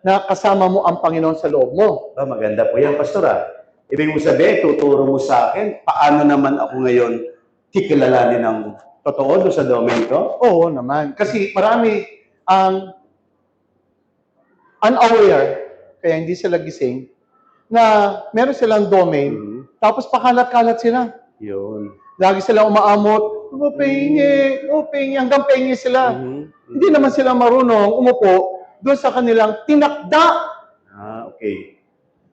na kasama mo ang Panginoon sa loob mo. Maganda po yan, Pastor. Ibig mo sabihin, tuturo mo sa akin, paano naman ako ngayon kikilalanin ng totoo doon sa domain ko? Oo naman. Kasi marami ang unaware, kaya hindi sila gising, na meron silang domain, tapos pakalat-kalat sila. Yun. Lagi silang umaamot, pahingi, hanggang pahingi sila. Hindi naman sila marunong umupo doon sa kanilang tinakda. Okay.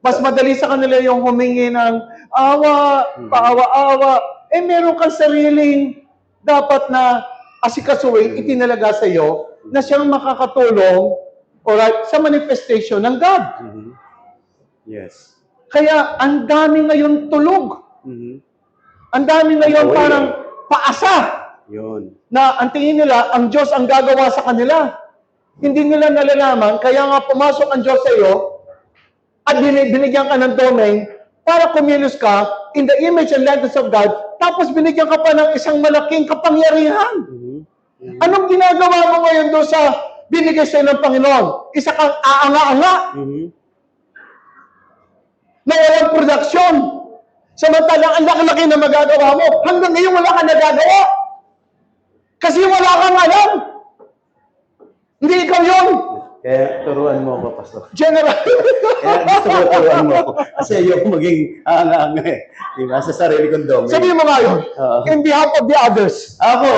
Mas madali sa kanila yung humingi ng awa, paawa-awa. Meron kang sariling dapat na asikasuhin, itinalaga sa iyo na siyang makakatulong alright, sa manifestation ng God. Yes. Kaya ang dami ngayon tulog. Ang dami ngayon parang paasa. Yun. Na ang tingin nila, ang Diyos ang gagawa sa kanila. Hindi nila nalalaman, kaya nga pumasok ang Diyos sa iyo at binigyan ka ng domain para kumilos ka in the image and likeness of God, tapos binigyan ka pa ng isang malaking kapangyarihan. Anong ginagawa mo ngayon doon sa binigay sa'yo ng Panginoon? Isa kang aanga-anga na walang production. Samantalang ang laki-laki na magagawa mo, hanggang ngayon wala ka nagagawa. Kasi wala kang alam. Hindi ikaw yun. Kaya turuan mo ako, Pastor. General. Kaya gusto ko turuan mo ako. Kasi ayoko maging aanga-anga eh. Diba? Sa sarili kong domain. Sabihin mo nga yun. In behalf of the others. Ako,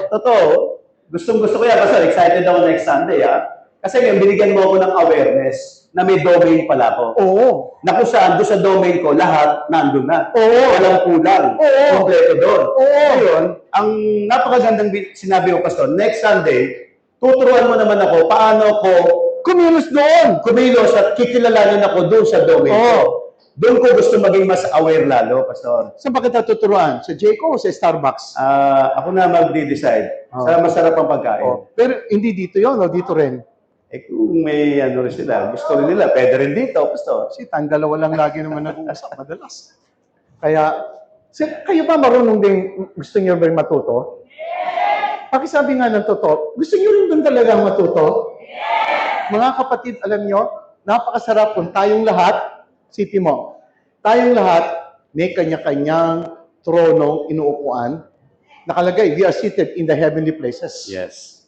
totoo, gustong-gusto ko yan. Kasi excited ako next Sunday, Kasi ngayon, binigyan mo ako ng awareness na may domain pala ako. Oo. Na kung saan, doon sa domain ko, lahat nandun na. Oo. Walang kulang. Oo. Kompleto doon. Oo. Ngayon, ang napakagandang sinabi ko, Pastor, next Sunday, tuturuan mo naman ako paano ko Kumilos doon. kumilos at kikilalanin ako doon sa domain ko. Doon ko gusto maging mas aware lalo, Pastor. Saan ba kita tuturuan? Sa Jayco o sa Starbucks? Ako na magde-decide. Oh. Sa masarap ang pagkain. Oh, pero hindi dito yon o dito rin? Eh kung may ano rin sila, gusto rin nila, pwede rin dito, Pastor. Kasi tayong dalawa lang lagi naman nag-uusap madalas. Kaya, kayo ba marunong din, gusto niyo ba matuto? Pakisabi nga ng totoo, gusto niyo rin doon talagang matuto? Mga kapatid, alam niyo, napakasarap kung tayong lahat, sipin mo, tayong lahat may kanya-kanyang tronong inuupuan. Nakalagay, we are seated in the heavenly places. Yes.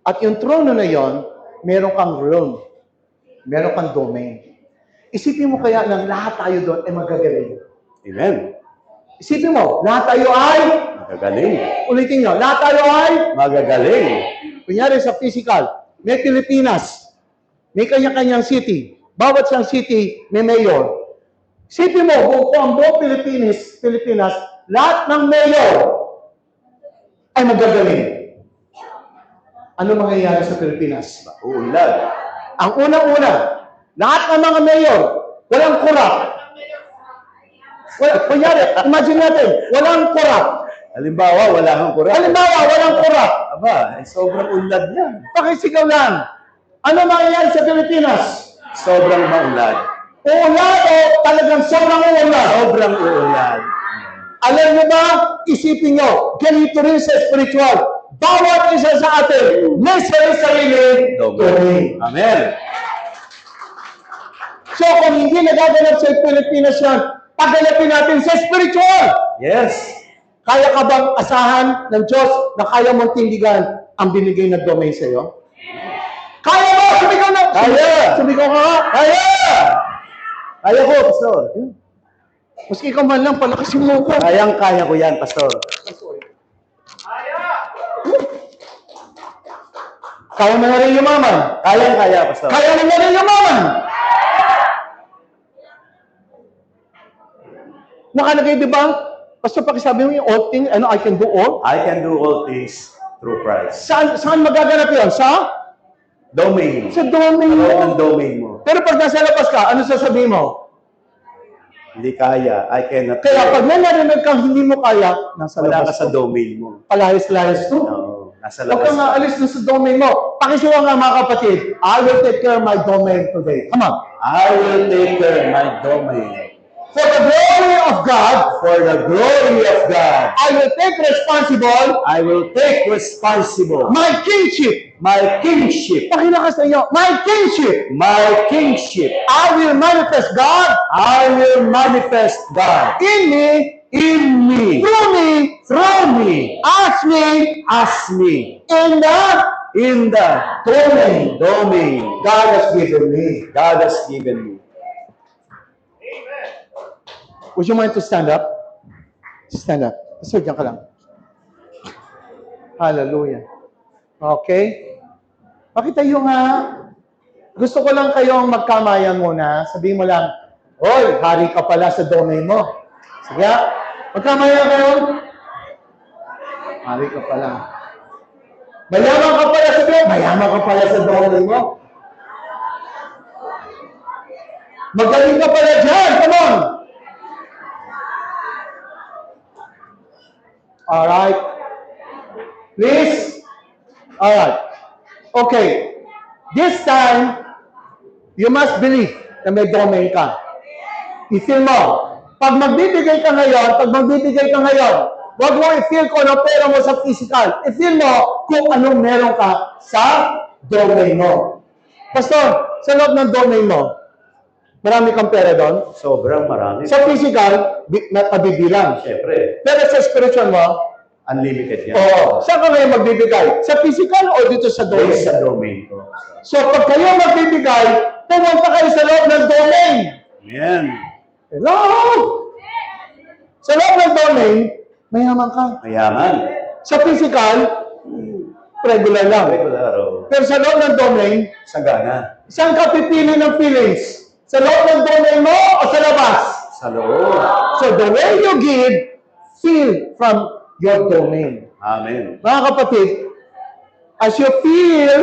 At yung trono na yon, meron kang realm, meron kang domain. Isipin mo kaya ng lahat tayo doon ay magagaling. Amen. Isipin mo, lahat tayo ay, Magagaling. ulitin nyo, lahat tayo ay, Magagaling. kunyari sa physical, may Pilipinas, may kanya-kanyang city. Bawat siyang city, may mayor. Isipin mo, kung ang buong Pilipinas, lahat ng mayor ay magagaling. Ano mangyayari sa Pilipinas? Uunlad. Ang unang-una, lahat ng mga mayor, walang kurap. Kunyari, imagine natin, walang kurap. Halimbawa, wala kang kurap. Halimbawa, walang kurap. Aba, sobrang unlad yan. Pakisigaw lang. Ano mangyayari sa Pilipinas? Sobrang maunlad. Uunlad o talagang sobrang uunlad? Sobrang uunlad. Alam niyo ba, isipin niyo, ganito rin sa spiritual. Bawat isa sa atin, may sarili-sarili domain. Amen. So kung hindi nagaganap sa Pilipinas yan, paganapin natin sa spiritual. Yes. Kaya ka bang asahan ng Diyos na kaya mong tindigan ang binigay na domain sa iyo? Kaya mo! Sumigaw na! Kaya! Sumigaw ka nga! Kaya! Kaya ko, Pastor. Maski ikaw man lang, palakasin mo ko. Kayang-kaya ko yan, Pastor. Kaya mo na rin yumaman. Kayang-kaya, Pastor. Kaya mo na rin yumaman. Nakalagay, di ba? Basta pakisabi mo yung all thing, I can do all. I can do all things through Christ. Saan magaganap yun? Sa Domain. domain mo. Ano ang domain mo? Pero pag nasa labas ka, ano sasabihin mo? Hindi kaya. I cannot. Kaya pag narinig kang hindi mo kaya, nasa Wala ka labas sa domain mo. Palahis-lahis to. No, nasa Huwag labas. kang aalis na sa domain mo. Pakisuwa nga mga kapatid, I will take care of my domain today. Come on. I will take care of my domain. For the glory of God, For the glory of God, I will take responsible I will take responsible my kingship. my kingship. Pakilakas na inyo, my kingship. My kingship. I will manifest God I will manifest God in me, in me, through me, through me, as me, as me, in the in the domain God has given me. God has given me. Would you mind to stand up? Stand up. So, diyan ka lang. Hallelujah. Okay? Pakitayo nga. Gusto ko lang kayong magkamayan muna. Sabihin mo lang, Hoy, hari ka pala sa domain mo. Sige, magkamayan kayo. Hari ka pala. Mayaman ka pala sa domain. Mayaman ka pala sa domain mo. Magaling ka pala dyan. Come on. Alright. Please. Alright. Okay. This time, you must believe na may domain ka. I-feel mo. Pag magbibigay ka ngayon, wag mo i-feel kung ano pera mo sa physical. I-feel mo kung anong meron ka sa domain mo. Pastor, sa loob ng domain mo, marami kang pera doon? Sobrang marami. Sa physical, mabibilang. Siyempre, Pero sa spiritual mo, unlimited yan. oo. Saan ka ngayon magbibigay? Sa physical o dito sa domain? Based sa domain ko. So, pag kayo magbibigay, pumunta kayo sa loob ng domain. Amen. Hello? Sa loob ng domain, mayaman ka. Mayaman. Sa physical, regular lang. Regular. Pero sa loob ng domain, Sagana. saan ka pipili ng feelings? Sa loob ng domain mo o sa labas? Sa loob. So, the way you give, feel from your domain. Amen. Mga kapatid, as you feel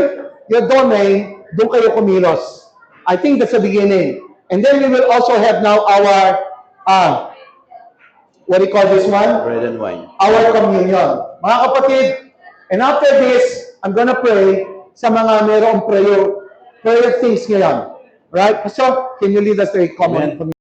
your domain, doon kayo kumilos. I think that's the beginning. And then we will also have now our, what do you call this one? Bread and wine. Our communion. Mga kapatid, and after this, I'm gonna pray sa mga mayroong prayer things ngayon. Right? So, can you lead us to a common Amen. communion?